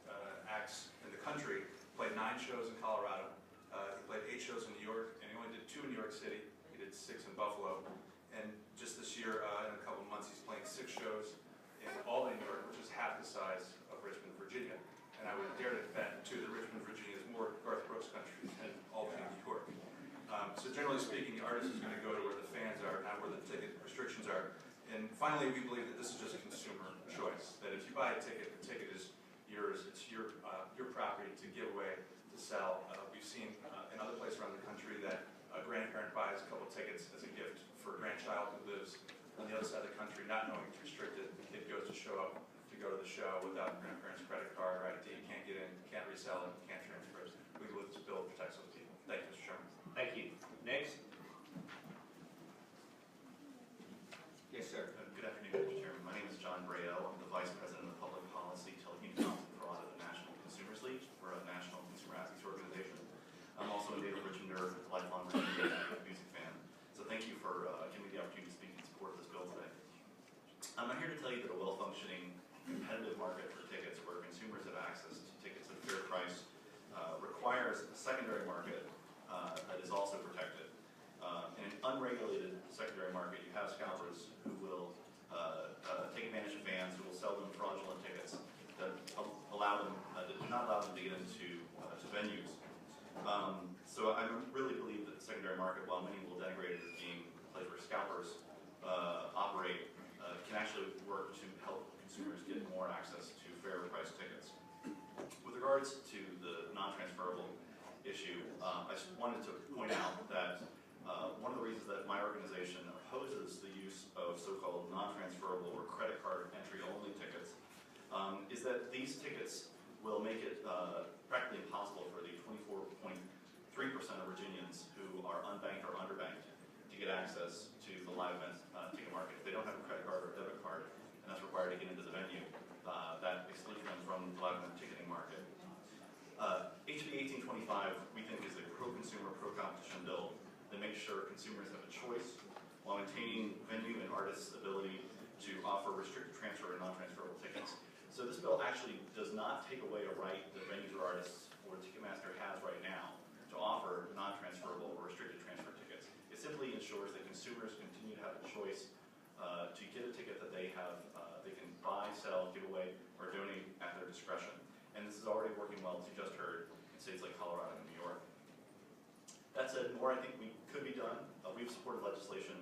acts in the country, played 9 shows in Colorado. He played 8 shows in New York, and he only did 2 in New York City. He did 6 in Buffalo. And just this year, in a couple of months, he's playing 6 shows in Albany, New York, which is half the size of Richmond, Virginia. And I would dare to bet, too, that Richmond, Virginia is more Garth Brooks country than Albany, New York. So generally speaking, the artist is going to go to where the fans are, not where the ticket restrictions are. And finally, we believe that this is just a consumer choice, that if you buy a ticket, the ticket is yours. It's your property to give away, to sell. We've seen in other places around the country that a grandparent buys a couple tickets as a gift for a grandchild who lives on the other side of the country, not knowing it's restricted. The kid goes to show up to go to the show without the grandparent's credit card or ID. Can't get in, can't resell it, can't transfer it. We believe this bill protects those people. Thank you, Mr. Chairman. Thank you. Next. Yes, sir. Good afternoon, Mr. Chairman. My name is John Braille. I'm the Vice President of Public Policy, Telecommunications Fraud at the National Consumers League. We're a national consumer advocacy organization. I'm also in David Richmonder market for tickets where consumers have access to tickets at a fair price requires a secondary market that is also protected. In an unregulated secondary market, you have scalpers who will take advantage of fans, who will sell them fraudulent tickets that allow them, that do not allow them to get into to venues. So I really believe that the secondary market, while many will denigrate it as being a place where scalpers operate, can actually work to help consumers get more access to fair price tickets. With regards to the non-transferable issue, I just wanted to point out that one of the reasons that my organization opposes the use of so-called non-transferable or credit card entry-only tickets is that these tickets will make it practically impossible for the 24.3% of Virginians who are unbanked or underbanked to get access to the live event ticket market. If they don't have a credit card or a debit card, and that's required to get into the venue, that excludes them from the live event ticketing market. HB 1825, we think, is a pro-consumer, pro-competition bill that makes sure consumers have a choice while maintaining venue and artists' ability to offer restricted transfer and non-transferable tickets. So this bill actually does not take away a right that venues or artists or Ticketmaster has right now to offer non-transferable or restricted transfer tickets. It simply ensures that consumers continue to have a choice to get a ticket that they have, they can buy, sell, give away, or donate at their discretion. And this is already working well, as you just heard, in states like Colorado and New York. That said, more I think could be done. We've supported legislation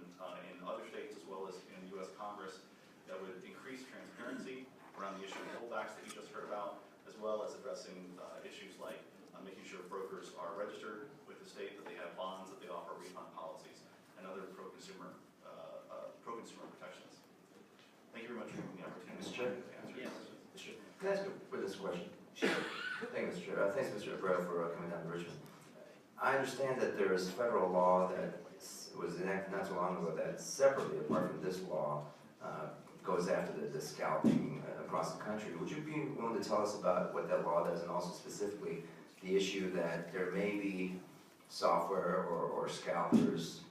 in other states as well as in the U.S. Congress that would increase transparency around the issue of holdbacks that you just heard about, as well as addressing issues like making sure brokers are registered with the state, that they have bonds, that they offer refund policies, and other pro-consumer protections. Thank you very much for giving me the opportunity Mr. Chair? to answer your questions. Can I ask you for this question? Thank you, Mr. Chair. Thanks, Mr. Abreu, for coming down to Richmond. I understand that there is federal law that was enacted not so long ago that separately, apart from this law, goes after the scalping across the country. Would you be willing to tell us about what that law does, and also specifically the issue that there may be software or scalpers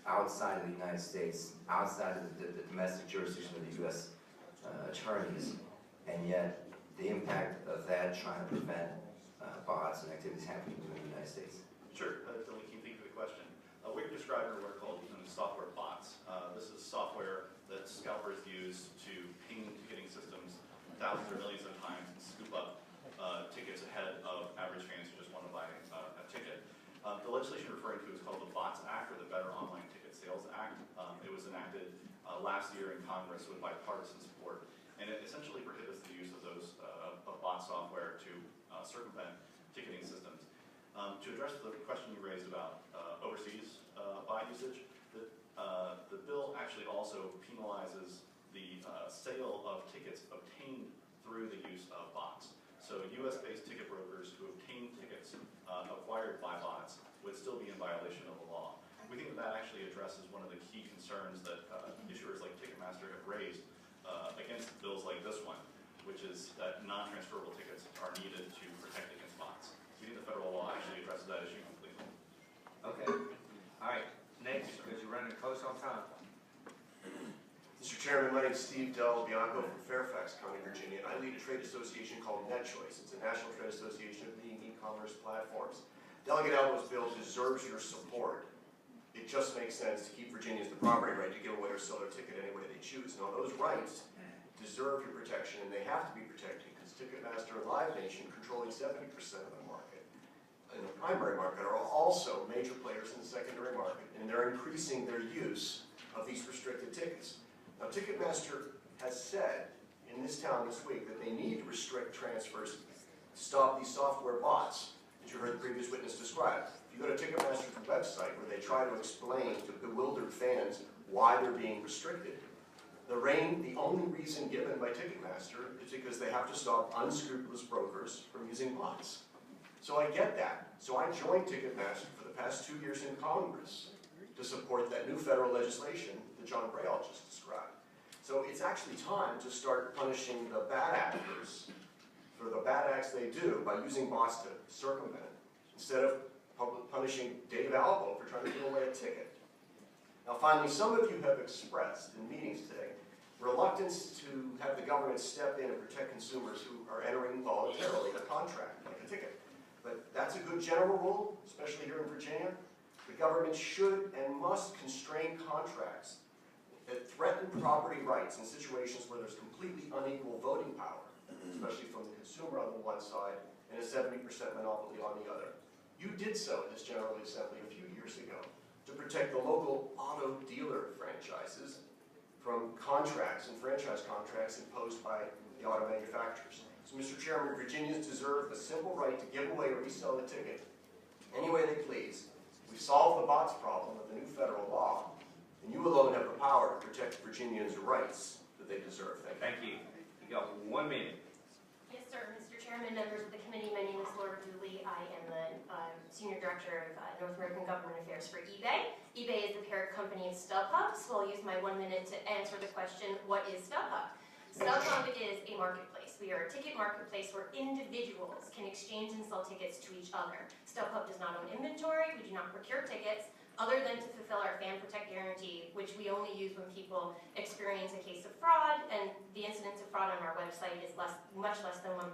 outside of the United States, outside of the domestic jurisdiction of the U.S. Attorneys, and yet the impact of that trying to prevent bots and activities happening within the United States? Sure, Dylan, thank you for the question. We're describing what are called software bots. This is software that scalpers use to ping ticketing systems thousands or millions of times and scoop up tickets ahead of average fans who just want to buy a ticket. The legislation you're referring to is called the BOTS Act, or the Better Online Ticket Sales Act. It was enacted last year in Congress with bipartisan support, and it essentially prohibits the use of those of bot software to circumvent ticketing systems. To address the question you raised about overseas bot usage, the bill actually also penalizes the sale of tickets obtained through the use of bots. So U.S.-based ticket brokers who obtain tickets acquired by bots would still be in violation of the law. We think that actually addresses one of the key concerns that issuers like Ticketmaster have raised against bills like this one, which is that non-transferable tickets are needed to protect against bots. We think the federal law actually addresses that issue completely. Okay. All right. Next, because you're running close on time. Mr. Chairman, my name is Steve Del Bianco from Fairfax County, Virginia, and I lead a trade association called NetChoice. It's a national trade association of leading e-commerce platforms. Delegate Albo's bill deserves your support. It just makes sense to keep Virginians the property right to give away or sell their ticket any way they choose. Now, those rights deserve your protection, and they have to be protected because Ticketmaster and Live Nation, controlling 70% of the market, in the primary market, are also major players in the secondary market, and they're increasing their use of these restricted tickets. Now, Ticketmaster has said in this town this week that they need to restrict transfers to stop these software bots that you heard the previous witness describe. If you go to Ticketmaster's website where they try to explain to bewildered fans why they're being restricted, the only reason given by Ticketmaster is because they have to stop unscrupulous brokers from using bots. So I get that. So I joined Ticketmaster for the past 2 years in Congress to support that new federal legislation that John Brayall just described. So it's actually time to start punishing the bad actors for the bad acts they do by using bots to circumvent it, instead of punishing Dave Albo for trying to give away a ticket. Now finally, some of you have expressed in meetings today reluctance to have the government step in and protect consumers who are entering voluntarily a contract, like a ticket. But that's a good general rule, especially here in Virginia. The government should and must constrain contracts that threaten property rights in situations where there's completely unequal voting power, especially from the consumer on the one side and a 70% monopoly on the other. You did so at this General Assembly a few years ago to protect the local auto dealer franchises from contracts and franchise contracts imposed by the auto manufacturers. So, Mr. Chairman, Virginians deserve the simple right to give away or resell a ticket any way they please. We solved the bots problem with the new federal law, and you alone have the power to protect Virginians' rights that they deserve. Thank you. You got 1 minute. Yes, sir. Mr. Chairman, members of the committee, my name is Laura Dooley. I am the Senior Director of North American Government Affairs for eBay. eBay is the parent company of StubHub, so I'll use my 1 minute to answer the question, what is StubHub? StubHub is a marketplace. We are a ticket marketplace where individuals can exchange and sell tickets to each other. StubHub does not own inventory. We do not procure tickets, other than to fulfill our Fan Protect guarantee, which we only use when people experience a case of fraud, and the incidence of fraud on our website is much less than 1%.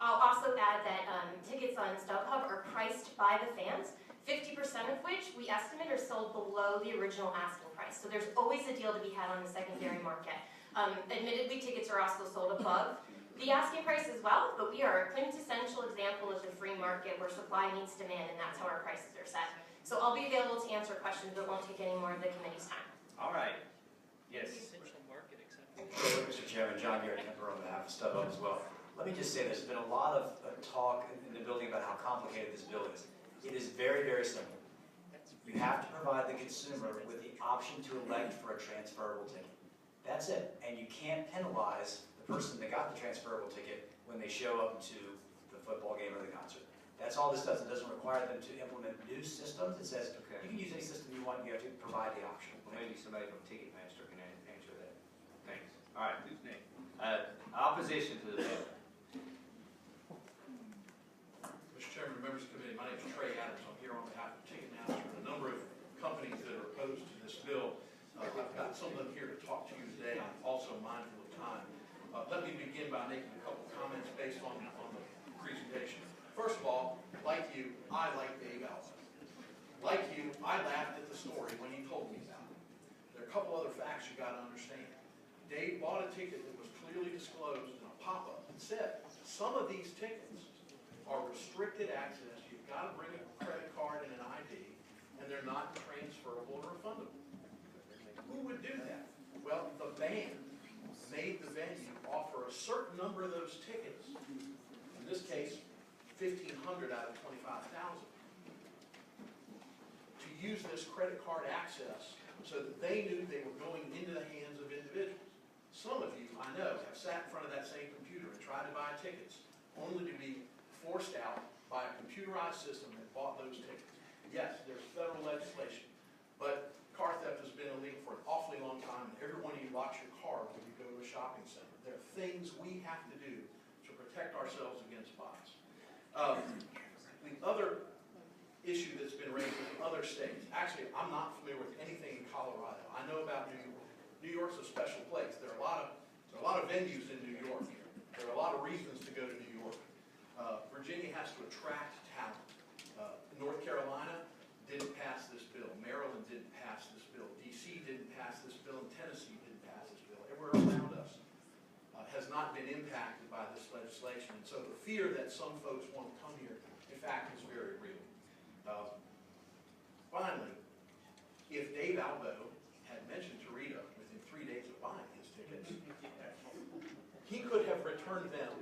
I'll also add that tickets on StubHub are priced by the fans, 50% of which we estimate are sold below the original asking price. So there's always a deal to be had on the secondary market. Admittedly, tickets are also sold above the asking price as well, but we are a quintessential example of the free market where supply meets demand, and that's how our prices are set. So I'll be available to answer questions, but won't take any more of the committee's time. All right. Yes. Mr. Chairman, John Garrett Kemper on behalf of StubHub as well. Let me just say there's been a lot of talk in the building about how complicated this bill is. It is very, very simple. You have to provide the consumer with the option to elect for a transferable ticket. That's it. And you can't penalize the person that got the transferable ticket when they show up to the football game or the concert. That's all this does. It doesn't require them to implement new systems. It says you can use any system you want. You have to provide the option. Well, maybe somebody from Ticketmaster can answer that. Thanks. All right, who's next? Opposition to the bill. Mr. Chairman, members of the committee, my name is Trey Adams. I'm here on behalf of Ticketmaster and a number of companies that are opposed to this bill. I've got some of them here to talk to you today. I'm also mindful of time. Let me begin by making a couple comments based on the presentation. First of all, like you, I like Dave Alvin. Like you, I laughed at the story when he told me about it. There are a couple other facts you got to understand. Dave bought a ticket that was clearly disclosed in a pop-up that said, some of these tickets are restricted access. You've got to bring a credit card and an ID, and they're not transferable or refundable. Who would do that? Well, the band made the venue offer a certain number of those tickets. In this case, 1,500 out of 25,000. To use this credit card access so that they knew they were going into the hands of individuals. Some of you, I know, have sat in front of that same computer and tried to buy tickets, only to be forced out by a computerized system that bought those tickets. Yes, there's federal legislation, but car theft has been illegal for an awfully long time, and every one of you locks your car when you go to a shopping center. There are things we have to do to protect ourselves against bots. The other issue that's been raised in other states, actually, I'm not familiar with anything in Colorado. I know about New York. New York's a special place. There are a lot of venues in New York. There are a lot of reasons to go to New York. Virginia has to attract talent. North Carolina didn't pass this bill. Maryland didn't pass this bill. DC didn't pass this bill, and Tennessee didn't pass this bill. Everywhere around us has not been impacted by this legislation. And so the fear that some folks want to come here, in fact, is very real. Finally, if Dave Albo had mentioned to Rita within 3 days of buying his tickets, he could have returned them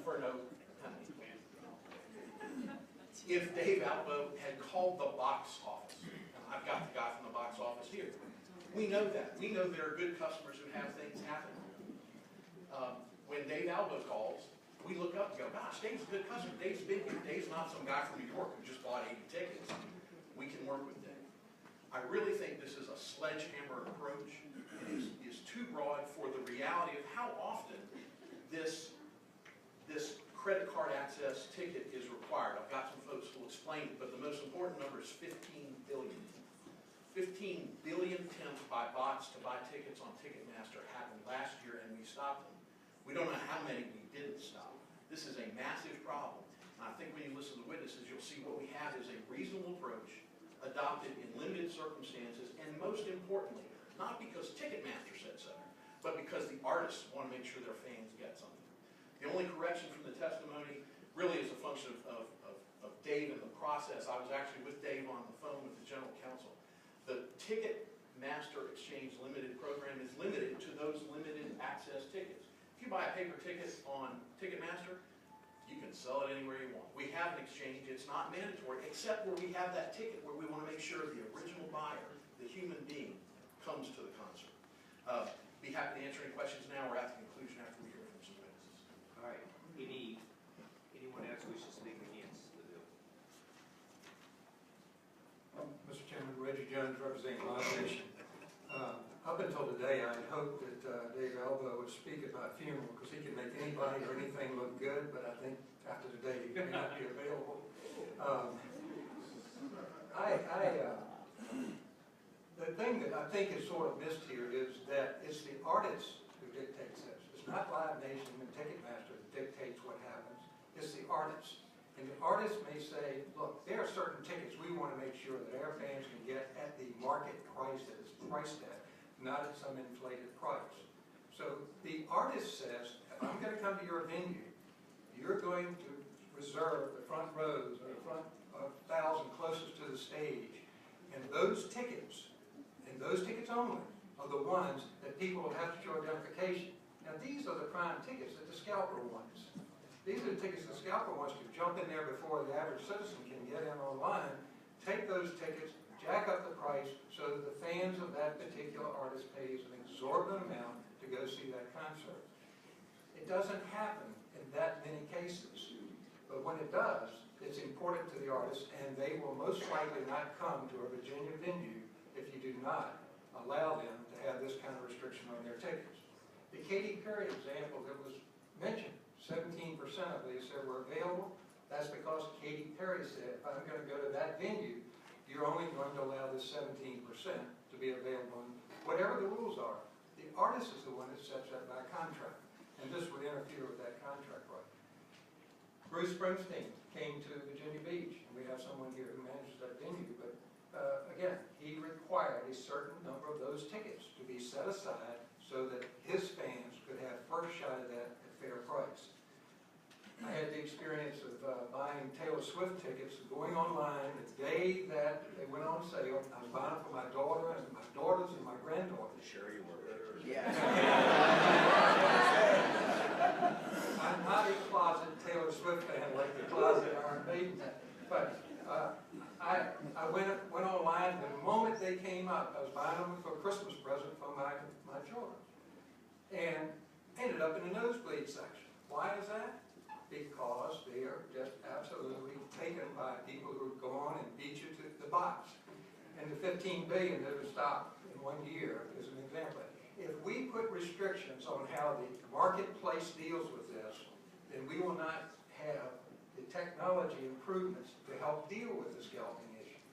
for no penalty. If Dave Albo had called the box office, and I've got the guy from the box office here, we know that. We know there are good customers who have things happen. When Dave Albo calls, we look up and go, gosh, Dave's a good customer. Dave's been here. Dave's not some guy from New York who just bought 80 tickets. We can work with Dave. I really think this is a sledgehammer approach. It is too broad for the reality of how often this credit card access ticket is required. I've got some folks who will explain it, but the most important number is 15 billion. 15 15 billion attempts by bots to buy tickets on Ticketmaster happened last year, and we stopped them. We don't know how many we didn't stop. This is a massive problem. And I think when you listen to the witnesses, you'll see what we have is a reasonable approach adopted in limited circumstances, and most importantly, not because Ticketmaster said so, but because the artists want to make sure their fans get something. The only correction from the testimony really is a function of Dave and the process. I was actually with Dave on the phone with the general counsel. The Ticketmaster Exchange Limited program is limited to those limited access tickets. If you buy a paper ticket on Ticketmaster, you can sell it anywhere you want. We have an exchange, it's not mandatory, except where we have that ticket where we want to make sure the original buyer, the human being, comes to the concert. Be happy to answer any questions now or at the conclusion after we hear from some witnesses. All right, anyone else wish to speak against the bill? Mr. Chairman, Reggie Jones, representing Live Nation. Up until today, I had hoped that Dave Albo would speak at my funeral because he can make anybody or anything look good, but I think after today he may not be available. The thing that I think is sort of missed here is that it's the artist who dictates this. It's not Live Nation and Ticketmaster that dictates what happens. It's the artist. And the artist may say, look, there are certain tickets we want to make sure that our fans can get at the market price that it's priced at, not at some inflated price. So the artist says, if I'm going to come to your venue, you're going to reserve the front rows or the front 1,000 closest to the stage. And those tickets only, are the ones that people will have to show identification. Now these are the prime tickets that the scalper wants. These are the tickets the scalper wants to jump in there before the average citizen can get in online, take those tickets, jack up the price so that the fans of that particular artist pays an exorbitant amount to go see that concert. It doesn't happen in that many cases, but when it does, it's important to the artist, and they will most likely not come to a Virginia venue if you do not allow them to have this kind of restriction on their tickets. The Katy Perry example that was mentioned, 17% of these said were available. That's because Katy Perry said, if I'm going to go to that venue, you're only going to allow this 17% to be available. And whatever the rules are, the artist is the one that sets that by contract, and this would interfere with that contract right. Bruce Springsteen came to Virginia Beach, and we have someone here who manages that venue, but again, he required a certain number of those tickets to be set aside so that his fans could have first shot at that at fair price. I had the experience of buying Taylor Swift tickets, going online the day that they went on sale. I was buying them for my daughter and my daughters and my granddaughters. Sure you were. Yeah. I'm not a closet Taylor Swift fan like the closet Iron Maiden fan, but I went online the moment they came up. I was buying them for a Christmas present for my children, and ended up in the nosebleed section. Why is that? Because they are just absolutely taken by people who go on and beat you to the box. And the 15 billion that was stopped in 1 year is an example. If we put restrictions on how the marketplace deals with this, then we will not have the technology improvements to help deal with the scalping issue.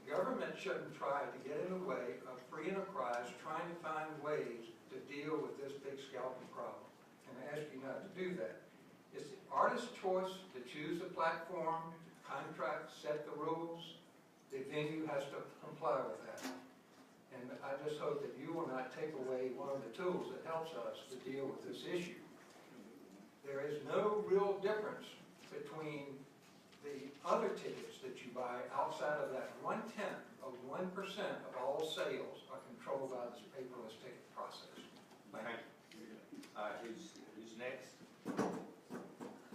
Government shouldn't try to get in the way of free enterprise trying to find ways to deal with this big scalping problem. And I ask you not to do that. It's the artist's choice to choose the platform, contract, set the rules. The venue has to comply with that. And I just hope that you will not take away one of the tools that helps us to deal with this issue. There is no real difference between the other tickets that you buy outside of that 1/10 of 1% of all sales are controlled by this paperless ticket process. Thank you. All right, who's next?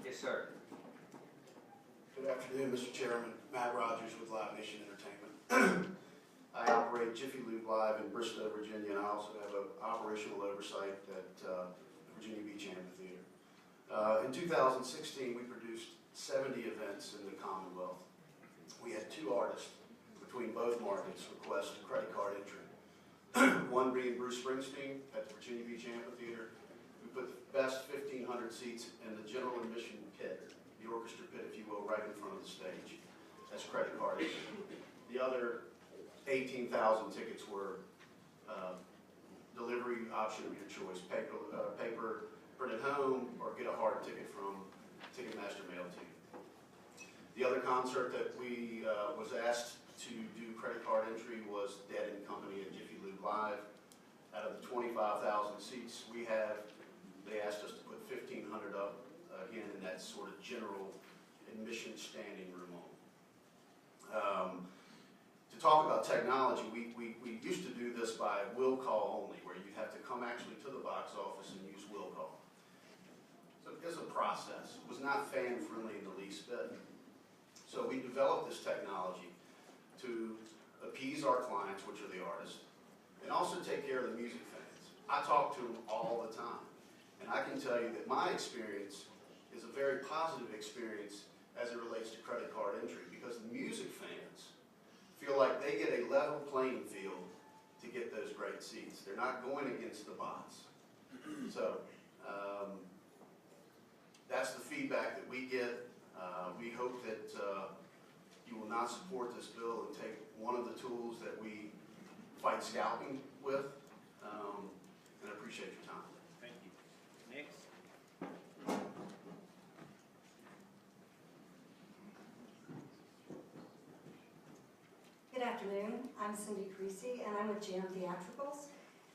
Yes, sir. Good afternoon, Mr. Chairman. Matt Rogers with Live Nation Entertainment. I operate Jiffy Lube Live in Bristow, Virginia, and I also have an operational oversight at Virginia Beach Amphitheater. In 2016, we produced 70 events in the Commonwealth. We had 2 artists between both markets request a credit card entry. One being Bruce Springsteen at the Virginia Beach Amphitheater. We put the best 1,500 seats in the general admission pit, the orchestra pit, if you will, right in front of the stage. That's credit card entry. The other 18,000 tickets were delivery option of your choice, paper printed home, or get a hard ticket from Ticketmaster mailed to you. The other concert that we was asked to do credit card entry was Dead & Company at Jiffy Lube Live. Out of the 25,000 seats we have, they asked us to put 1,500 up, again, in that sort of general admission standing room only. To talk about technology, we used to do this by will call only, where you'd have to come actually to the box office and use will call. So it's a process. It was not fan-friendly in the least bit. So we developed this technology to appease our clients, which are the artists, and also take care of the music fans. I talk to them all the time, and I can tell you that my experience is a very positive experience as it relates to credit card entry, because the music fans feel like they get a level playing field to get those great seats. They're not going against the bots. So that's the feedback that we get. We hope that you will not support this bill and take one of the tools that we fight scalping with, and I appreciate your time. Thank you. Next. Good afternoon. I'm Cindy Creasy, and I'm with Jam Theatricals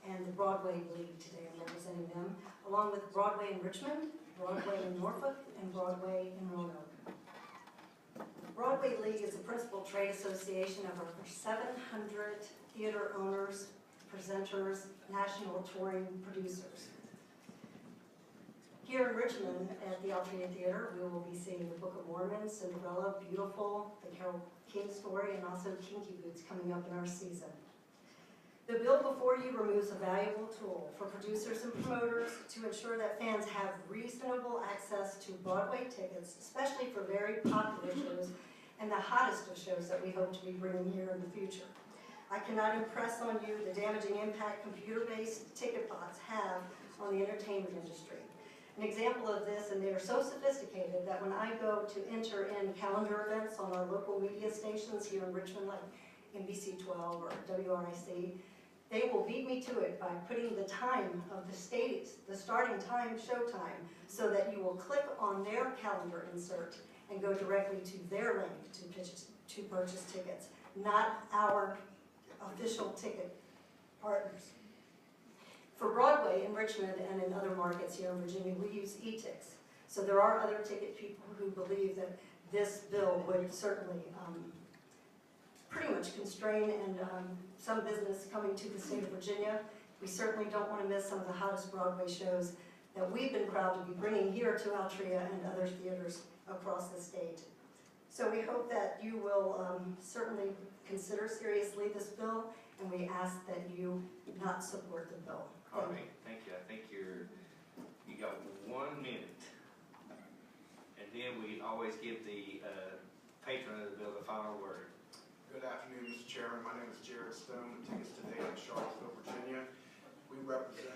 and the Broadway League today. I'm representing them, along with Broadway in Richmond, Broadway in Norfolk, and Broadway in Roanoke. Broadway League is a principal trade association of over 700 theater owners, presenters, national touring producers. Here in Richmond at the Altria Theater, we will be seeing The Book of Mormon, Cinderella, Beautiful, The Carole King Story, and also Kinky Boots coming up in our season. The bill before you removes a valuable tool for producers and promoters to ensure that fans have reasonable access to Broadway tickets, especially for very popular shows and the hottest of shows that we hope to be bringing here in the future. I cannot impress on you the damaging impact computer-based ticket bots have on the entertainment industry. An example of this, and they are so sophisticated that when I go to enter in calendar events on our local media stations here in Richmond, like NBC 12 or WRIC, they will beat me to it by putting the time of the starting time, showtime, so that you will click on their calendar insert and go directly to their link to purchase tickets, not our official ticket partners. For Broadway in Richmond and in other markets here in Virginia, we use e-tix. So there are other ticket people who believe that this bill would certainly pretty much constrain and some business coming to the state of Virginia. We certainly don't want to miss some of the hottest Broadway shows that we've been proud to be bringing here to Altria and other theaters across the state. So we hope that you will certainly consider seriously this bill, and we ask that you not support the bill. All right, thank you. I think you got 1 minute. And then we always give the patron of the bill the final word. Good afternoon, Mr. Chairman. My name is Jared Stone with Tickets Today in Charlottesville, Virginia. We represent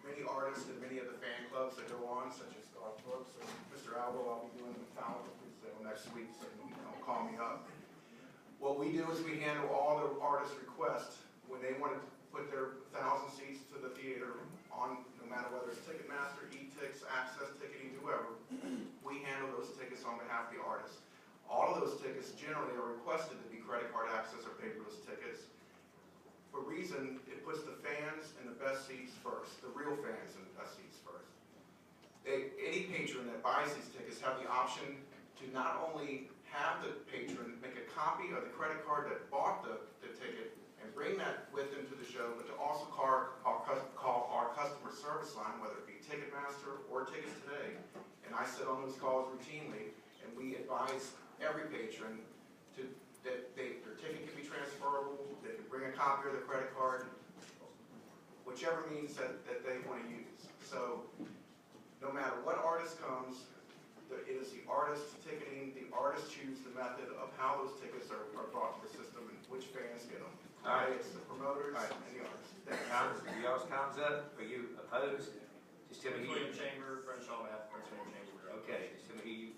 many artists and many of the fan clubs that go on, such as Garth Brooks and Mr. Albo. I'll be doing the talent sale next week, so you can call me up. What we do is we handle all the artist requests when they want to put their 1,000 seats to the theater on, no matter whether it's Ticketmaster, e-tix, Access Ticketing, whoever. We handle those tickets on behalf of the artist. All of those tickets generally are requested to be credit card access or paperless tickets. For reason, it puts the fans in the best seats first, the real fans in the best seats first. Any patron that buys these tickets have the option to not only have the patron make a copy of the credit card that bought the ticket and bring that with them to the show, but to also call our customer service line, whether it be Ticketmaster or Tickets Today. And I sit on those calls routinely, and we advise every patron that their ticket can be transferable, they can bring a copy of their credit card, whichever means that they want to use. So no matter what artist comes, it is the artist ticketing, the artist choose the method of how those tickets are brought to the system and which fans get them. All right. It's the promoters and the artists. Y'all's time's up. Are you opposed? Just tell me who William Chamber, French Shaw Math, Prince William Chamber. Okay, just tell me who you.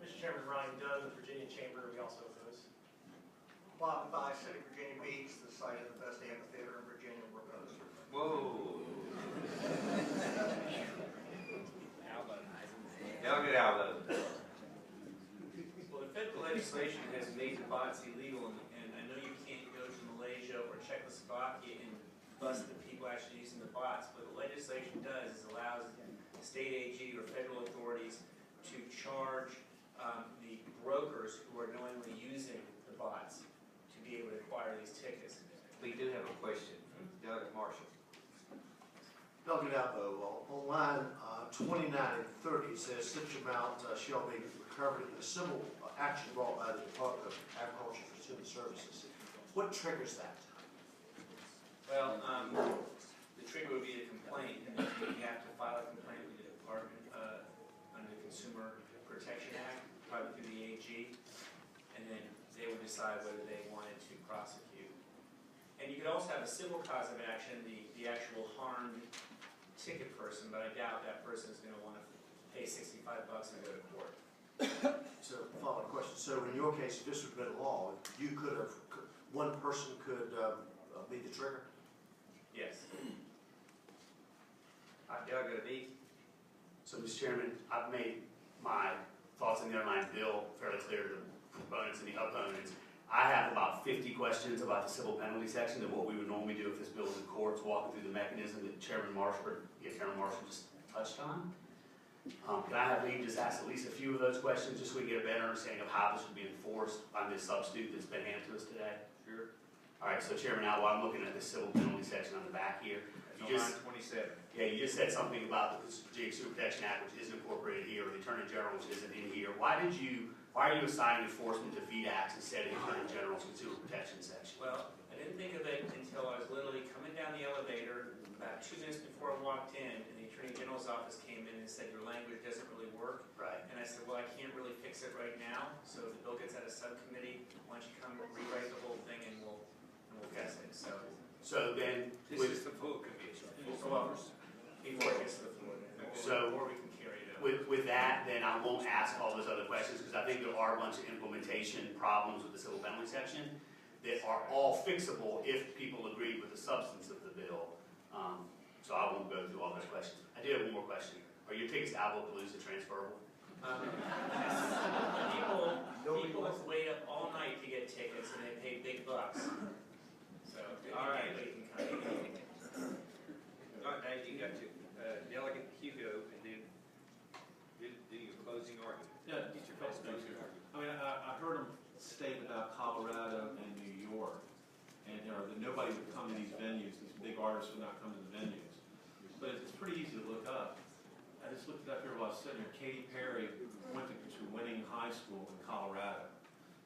Mr. Chairman, Ryan Dunn, Virginia Chamber, we also oppose. walking by City Virginia Beach, the site of the best amphitheater in Virginia, we're both. Whoa. Y'all get out of it. Well, the federal legislation has made the bots illegal, and I know you can't go to Malaysia or Czechoslovakia and bust the people actually using the bots, but the legislation does is allows the state AG or federal authorities to charge the brokers who are knowingly using the bots to be able to acquire these tickets. We do have a question from Doug Marshall. Doug Albo, on line 29 and 30 says such amount shall be recovered in a civil action brought by the Department of Agriculture and Consumer Services. What triggers that? Well, the trigger would be a complaint, and then you have to file a complaint with the department under the Consumer Protection Act, probably through the AG, and then they would decide whether they wanted to prosecute. And you could also have a civil cause of action, the actual harmed ticket person, but I doubt that person is going to want to pay $65 and go to court. So, follow-up question. So, in your case, if this would have been law, you could have, one person could be the trigger? Yes. Y'all got a beat? So, Mr. Chairman, I've made my thoughts in the underlying bill fairly clear to the proponents and the opponents. I have about 50 questions about the civil penalty section of what we would normally do if this bill was in courts, walking through the mechanism that Chairman Marshall just touched on. Can I have Lee just ask at least a few of those questions, just so we get a better understanding of how this would be enforced on this substitute that's been handed to us today? Sure. All right, so Chairman, now while I'm looking at the civil penalty section on the back here, you just, line 27. yeah, you just said something about the Virginia Consumer Protection Act, which isn't incorporated here, or the Attorney General, which isn't in here. Why are you assigning enforcement to VDACs instead of the Attorney General's Consumer Protection section? Well, I didn't think of it until I was literally coming down the elevator about 2 minutes before I walked in, and the Attorney General's office came in and said, your language doesn't really work. Right. And I said, well, I can't really fix it right now, so if the bill gets out of subcommittee, why don't you come rewrite the whole thing and we'll fix it. So then, This is the full commission. Before it gets to the floor, So, before we can carry it out. with that, then I won't ask all those other questions, because I think there are a bunch of implementation problems with the civil penalty section that are all fixable if people agreed with the substance of the bill. So I won't go through all those questions. I do have one more question. Are your tickets to Alpapalooza transferable? People wait up all night to get tickets, and they pay big bucks. So, All right. anybody can come. All right, now you got to Delegate Hugo, and then do your closing argument. Yeah, get your couple things here. I mean, I heard him state about Colorado and New York, and that nobody would come to these venues, these big artists would not come to the venues. But it's pretty easy to look up. I just looked it up here while I was sitting here. Katy Perry went to Winning High School in Colorado.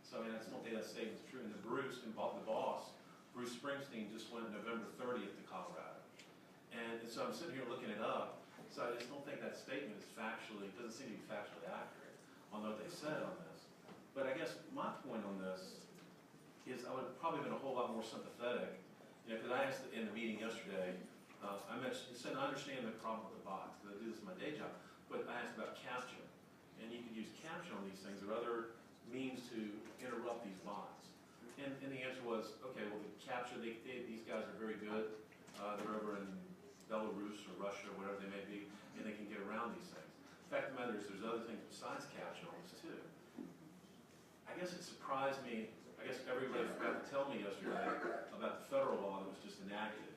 So I mean, that's one thing that statement's true. And the Bruce and the boss, Bruce Springsteen, just went November 30th to Colorado. And so I'm sitting here looking it up. So I just don't think that statement is factually, doesn't seem to be factually accurate on what they said on this. But I guess my point on this is I would have probably been a whole lot more sympathetic, because I asked in the meeting yesterday, I mentioned, said I understand the problem with the bots, because I do this in my day job, but I asked about CAPTCHA, and you could use CAPTCHA on these things or other means to interrupt these bots. And the answer was, okay, well, the CAPTCHA, these guys are very good. They're over in Belarus or Russia or whatever they may be, and they can get around these things. The fact of the matter is there's other things besides CAPTCHA on this too. I guess it surprised me, I guess everybody forgot to tell me yesterday about the federal law that was just enacted.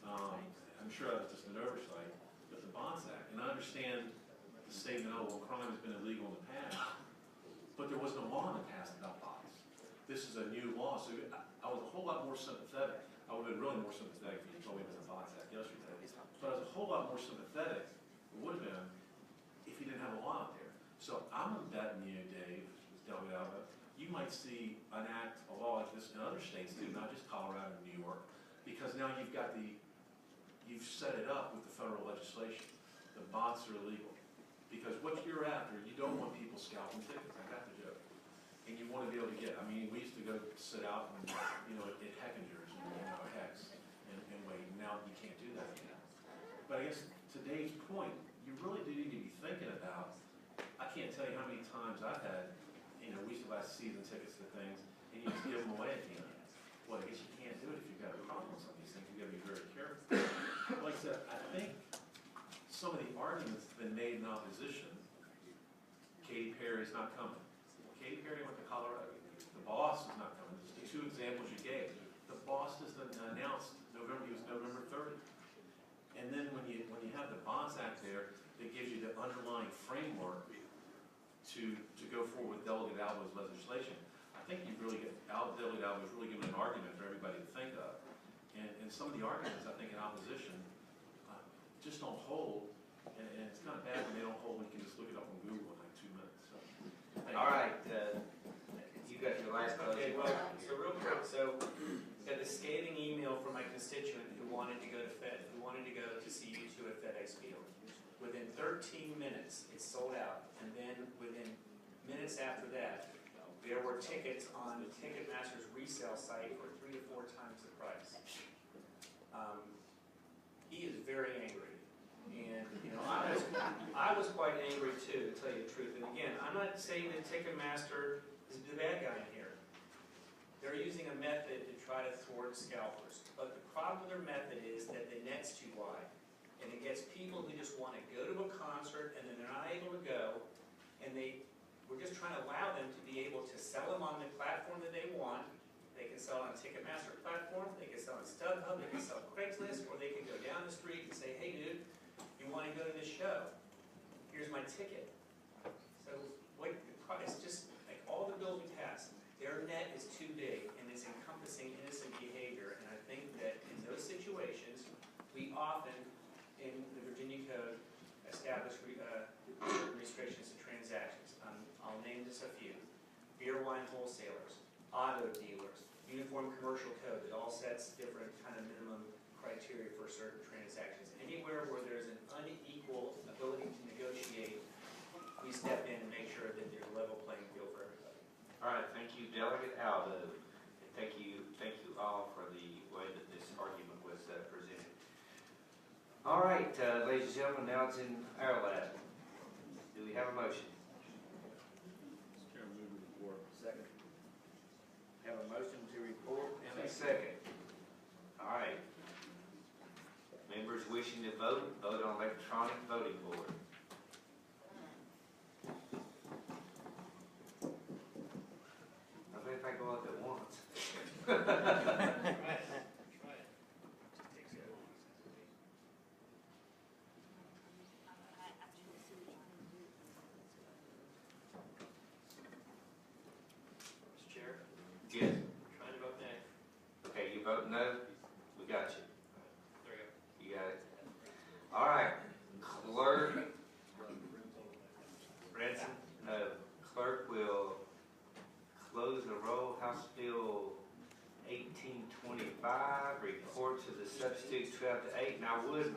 I'm sure that was just an oversight, but the Bonds Act, and I understand the statement, oh, well, crime has been illegal in the past, but there was no law in the past about bots. This is a new law, so I was a whole lot more sympathetic. I would have been really more sympathetic if you told me it was a Bonds Act yesterday, but I was a whole lot more sympathetic, it would have been, if you didn't have a law out there. So I'm betting you, Dave, Delgado Alba, you might see an act, a law like this in other states too, not just Colorado and New York, because now you've set it up with the federal legislation. The bots are illegal. Because what you're after, you don't want people scalping tickets, I got the joke. And you want to be able to get, I mean, we used to go sit out and, at Heckinger's, Hex, and wait, now you can't do that anymore. But I guess to Dave's point, you really do need to be thinking about, I can't tell you how many times I've had, we used to buy season tickets to things, and and you just give them away at the end. Well, I guess you can't do it if you've got a problem with some of these things, you've got to be very careful. Like I said, I think some of the arguments have been made in opposition. Katy Perry's not coming. Katy Perry went to Colorado. The boss is not coming. Just the two examples you gave. The boss just announced November 30th. And then when you have the Bonds Act there, that gives you the underlying framework to go forward with Delegate Alba's legislation, I think you really get, Delegate Alba's really given an argument for everybody to think of. And some of the arguments, I think, in opposition just don't hold, and it's kind of bad when they don't hold, when you can just look it up on Google in like 2 minutes. So, All right, you got your last Okay, closing. well, so real quick, so got this scathing email from my constituent who wanted to go to see U2 at FedEx Field. Within 13 minutes, it's sold out, and then within minutes after that, there were tickets on the Ticketmaster's resale site for 3 to 4 times the price. He is very angry, and I was quite angry too, to tell you the truth. And again, I'm not saying that Ticketmaster is the bad guy in here. They're using a method to try to thwart scalpers, but the problem with their method is that the net's too wide, and it gets people who just want to go to a concert and then they're not able to go, and we're just trying to allow them to be able to sell them on the platform that they want. They can sell on a Ticketmaster platform, they can sell on StubHub, they can sell Craigslist, or they can go down the street and say, hey dude, you want to go to this show? Here's my ticket. So what the price, just like all the bills we pass, their net is too big and it's encompassing innocent behavior. And I think that in those situations, we often, in the Virginia Code, establish restrictions to transactions. I'll name just a few. Beer, wine wholesalers, auto dealers, Uniform Commercial Code that all sets different kind of minimum criteria for certain transactions. Anywhere where there's an unequal ability to negotiate, we step in and make sure that there's a level playing field for everybody. All right, thank you, Delegate Alba. Thank you all for the way that this argument was presented. All right, ladies and gentlemen, now it's in our lap. Do we have a motion? Mr. Chairman, move to report. Second. Have a motion to report and a second. All right. Members wishing to vote on electronic voting board. I think if I go out there once. Mr. Chair, Yes. trying to vote nay. Okay, you vote no? We got you. There we go. You got it. All right. Clerk. Branson? No. Clerk will close the roll. House Bill 1825, report to the substitute 12 to 8. And I would,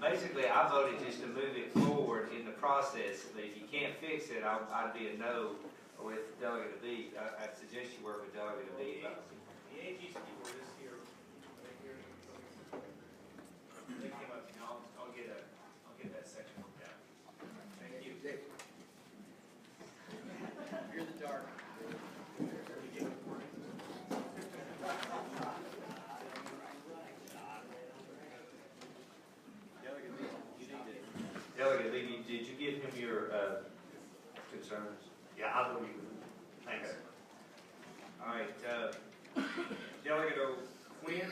basically I voted just to move it forward in the process. But if you can't fix it, I'd be a no with Delegate B. I'd suggest you work with Delegate B. The AG's people were just here. They came up, and I'll get that section worked out. Thank you. You're the dark. Delegate B, did you give him your concerns? Yeah, I will be with you. Thanks. All right, Delegate O'Quinn?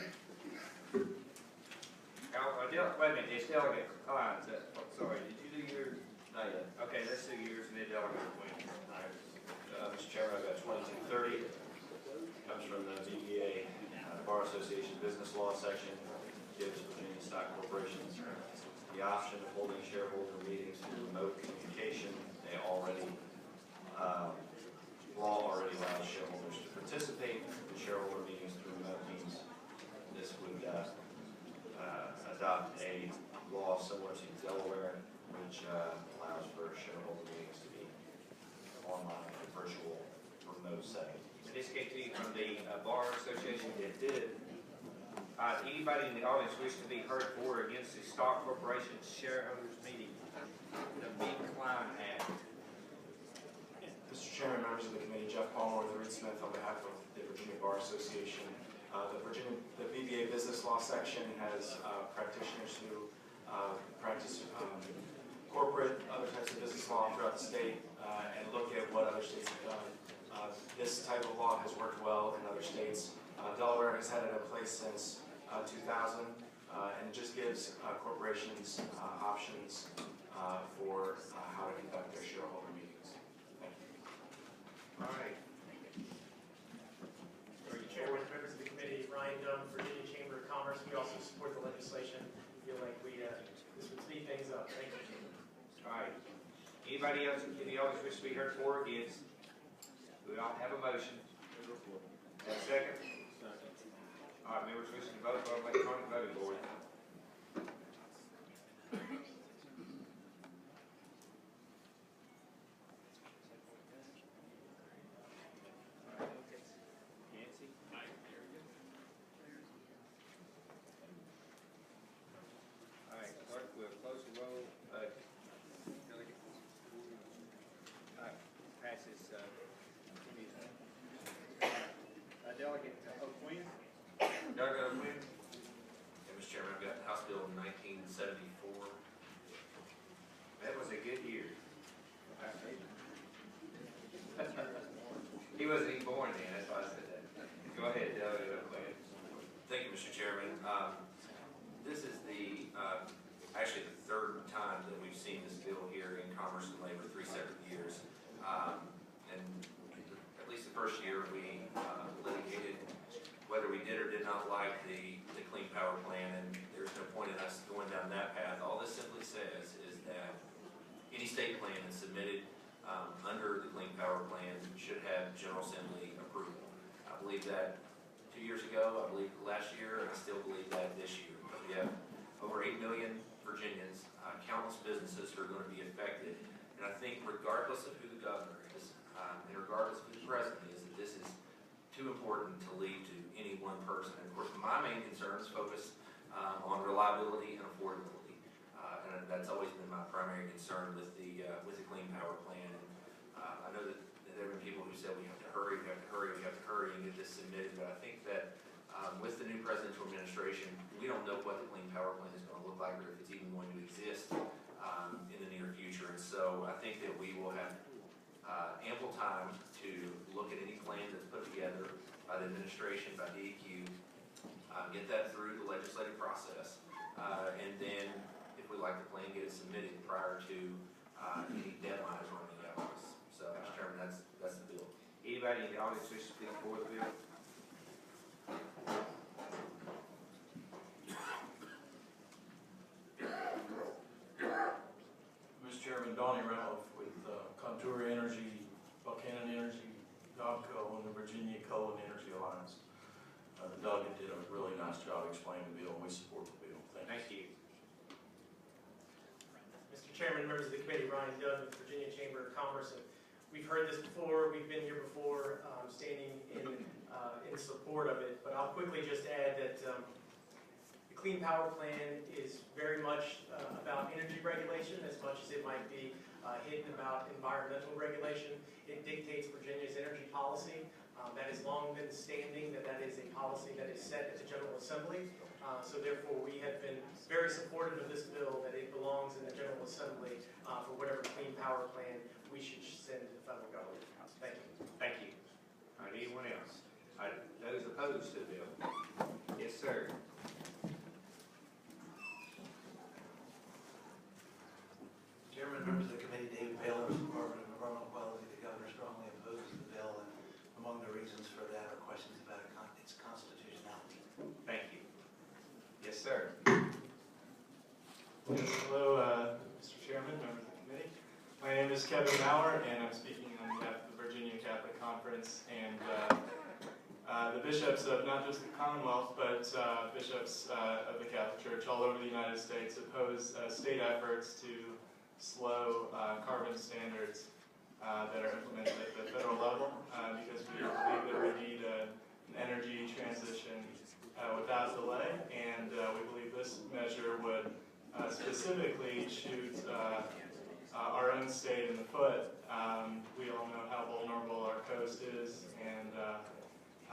Wait a minute, it's Delegate Klein, sorry, did you do yours? Not yet. Okay, let's do yours and then Delegate O'Quinn. Mr. Chairman, I've got 2230. Comes from the VBA Bar Association Business Law section. Gives Virginia stock corporations the option of holding shareholder meetings through remote communication. They already, law already allows shareholders to participate in shareholder meetings through remote means. This would adopt a law similar to Delaware, which allows for shareholder meetings to be online or virtual remote setting. This came to you from the Bar Association that did. Anybody in the audience wish to be heard for or against the Stock Corporation Shareholders Meeting? The B. Klein Act. Mr. Chairman, members of the committee, Jeff Palmer with Reed Smith the BBA Business Law section has practitioners who practice corporate, other types of business law throughout the state, and look at what other states have done. This type of law has worked well in other states. Delaware has had it in place since 2000, and it just gives corporations options for how to conduct their shareholder meetings. Thank you. All right. Chairman, members of the committee, Ryan Dunn, Virginia Chamber of Commerce. We also support the legislation. Feel like this would speed things up. Thank you. All right. Anybody else wish to be heard for or against? We all have a motion. Have a second? All right, members wishing to vote, vote by electronic voting board. All right, clerk, we'll close the roll. Delegate. All right, passes. Delegate O'Quinn. Delegate O'Quinn. Yeah, Mr. Chairman, I've got House Bill 1974. That was a good year. He wasn't even born then, that's why I said that. Go ahead, Delegate O'Quinn. Thank you, Mr. Chairman. This is actually the third time that we've seen this bill here in Commerce and Labor, 3 separate years. And at least the first year we litigated whether we did or did not like the Clean Power Plan, and there's no point in us going down that path. All this simply says is that any state plan that's submitted under the Clean Power Plan should have General Assembly approval. I believe that 2 years ago, I believe last year, and I still believe that this year. We have over 8 million Virginians, countless businesses who are going to be affected. And I think regardless of who the governor is, and regardless of who the president is, that this is too important to leave to any one person. And of course, my main concerns focus on reliability and affordability. And that's always been my primary concern with the Clean Power Plan. And I know that there have been people who said we have to hurry, we have to hurry, we have to hurry and get this submitted. But I think that with the new presidential administration, we don't know what the Clean Power Plan is going to look like or if it's even going to exist in the near future. And so I think that we will have ample time to look at any plan that's put together by the administration, by DEQ, get that through the legislative process, and then if we like the plan, get it submitted prior to any deadlines running out on us. So, Mr. Chairman, that's the bill. Anybody in the audience wish to speak for the bill? Mr. Chairman, Donnie Ralph with Contour Energy, Buchanan Energy, Gobco, and the Virginia Coal and Energy Alliance. The delegate did a really nice job explaining the bill, and we support the bill. Thank you. Mr. Chairman, members of the committee, Ryan Dunn with the Virginia Chamber of Commerce. And we've heard this before, we've been here before, standing in support of it. But I'll quickly just add that the Clean Power Plan is very much about energy regulation as much as it might be hidden about environmental regulation. It dictates Virginia's energy policy. That has long been standing, that is a policy that is set at the General Assembly. So therefore, we have been very supportive of this bill, that it belongs in the General Assembly for whatever Clean Power Plan we should send to the federal government. Thank you. Thank you. All right, anyone else? All right, those opposed to the bill? Yes, sir. Chairman, members of the committee, David Baylor, Department of Environmental Quality. The governor strongly opposes the bill, and among the reasons for that are questions about its constitutionality. Thank you. Yes, sir. Hello, Mr. Chairman, members of the committee. My name is Kevin Maurer, and I'm speaking on behalf of the Virginia Catholic Conference and the bishops of not just the Commonwealth, but bishops of the Catholic Church all over the United States oppose state efforts to slow carbon standards that are implemented at the federal level because we believe that we need an energy transition without delay, and we believe this measure would specifically shoot our own state in the foot. We all know how vulnerable our coast is and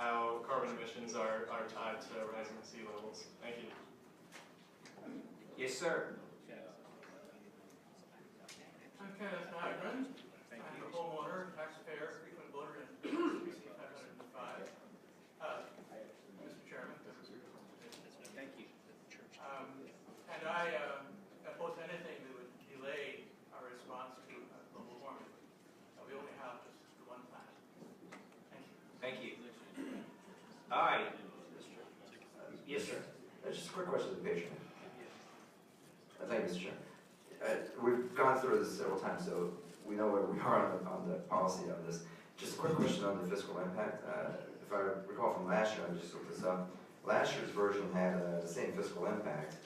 how carbon emissions are tied to rising sea levels. Thank you. Yes, sir. I'm Kenneth Hagman. I'm a homeowner, taxpayer, frequent voter in PC 505. Mr. Chairman. Thank you. And I oppose anything that would delay our response to global warming. We only have just the one planet. Thank you. Thank you. All right. Yes, sir. Just a quick question to the patron. Thank you, Mr. Chair. We've gone through this several times, so we know where we are on the policy of this. Just a quick question on the fiscal impact. If I recall from last year, I just looked this up. Last year's version had the same fiscal impact,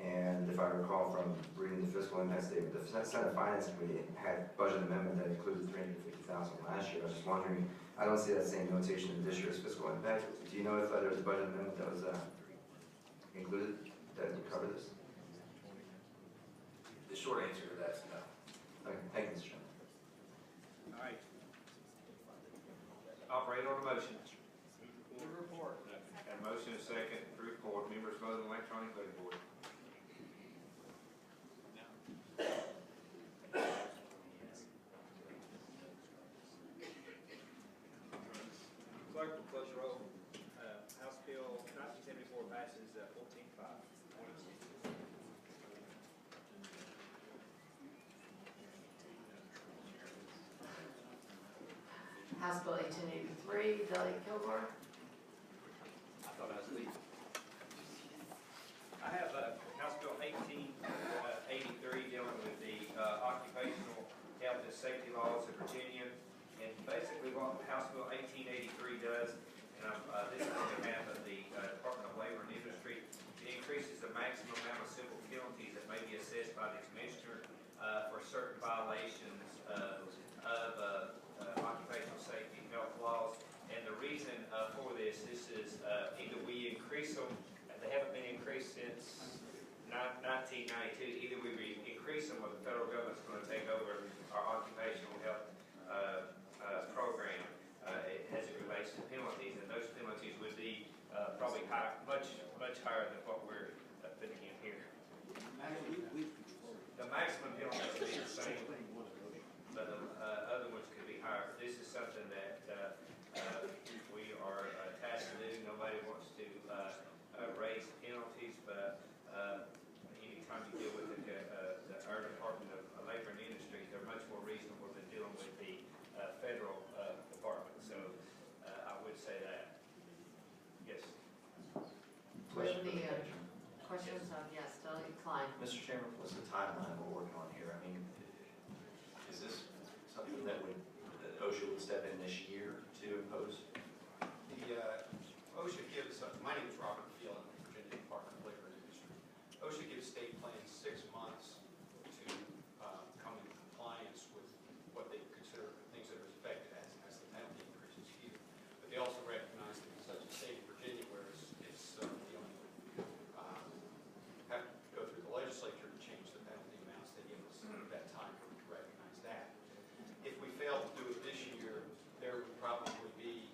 and if I recall from reading the fiscal impact statement, the Senate Finance Committee had budget amendment that included $350,000 last year. I was just wondering, I don't see that same notation in this year's fiscal impact. Do you know if there was a budget amendment that was included that would cover this? The short answer to that is no. Okay, thank you, Mr. Chairman. All right. Operator on the motion. Report. Got a motion and a second to report. Members vote on electronic voting board. Clerk will close your roll. House Bill 1974 passes 14-5. House Bill 1883, Delegate Kilgore. I thought I was leaving. I have House Bill 1883 dealing with the occupational health and safety laws of Virginia. And basically what House Bill 1883 does, and this is on behalf of the Department of Labor and Industry, it increases the maximum amount of civil penalties that may be assessed by the Commissioner for certain violations of occupational safety and health laws. And the reason for this is either we increase them, they haven't been increased since 1992, either we increase them or the federal government's going to take over our occupational health program as it relates to penalties, and those penalties would be probably high, much higher than what we're putting in here. The maximum penalty would be the same, but the other ones could be higher. This is something that we are tasked to do. Nobody wants to raise penalties, but anytime you deal with our Department of Labor and Industry, they're much more reasonable than dealing with the federal department. So I would say that. Yes. Do we have any questions on, yes, Delegate Klein? Mr. Chairman, what's the timeline we're working on here? I mean, is this something that OSHA would step in this year to impose? OSHA gives, my name is Robert Phelan, Virginia Department of Labor and Industry. OSHA gives state plans 6 months to come into compliance with what they consider things that are affected as the penalty increases here. But they also recognize that in such a state of Virginia where it's have to go through the legislature to change the penalty amounts, they give us that time to recognize that. If we fail to do it this year, there would probably be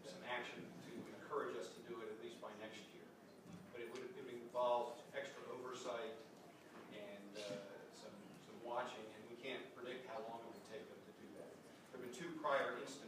some action to encourage us to do it at least by next year. But it would involve extra oversight and some watching, and we can't predict how long it would take them to do that. There have been 2 prior instances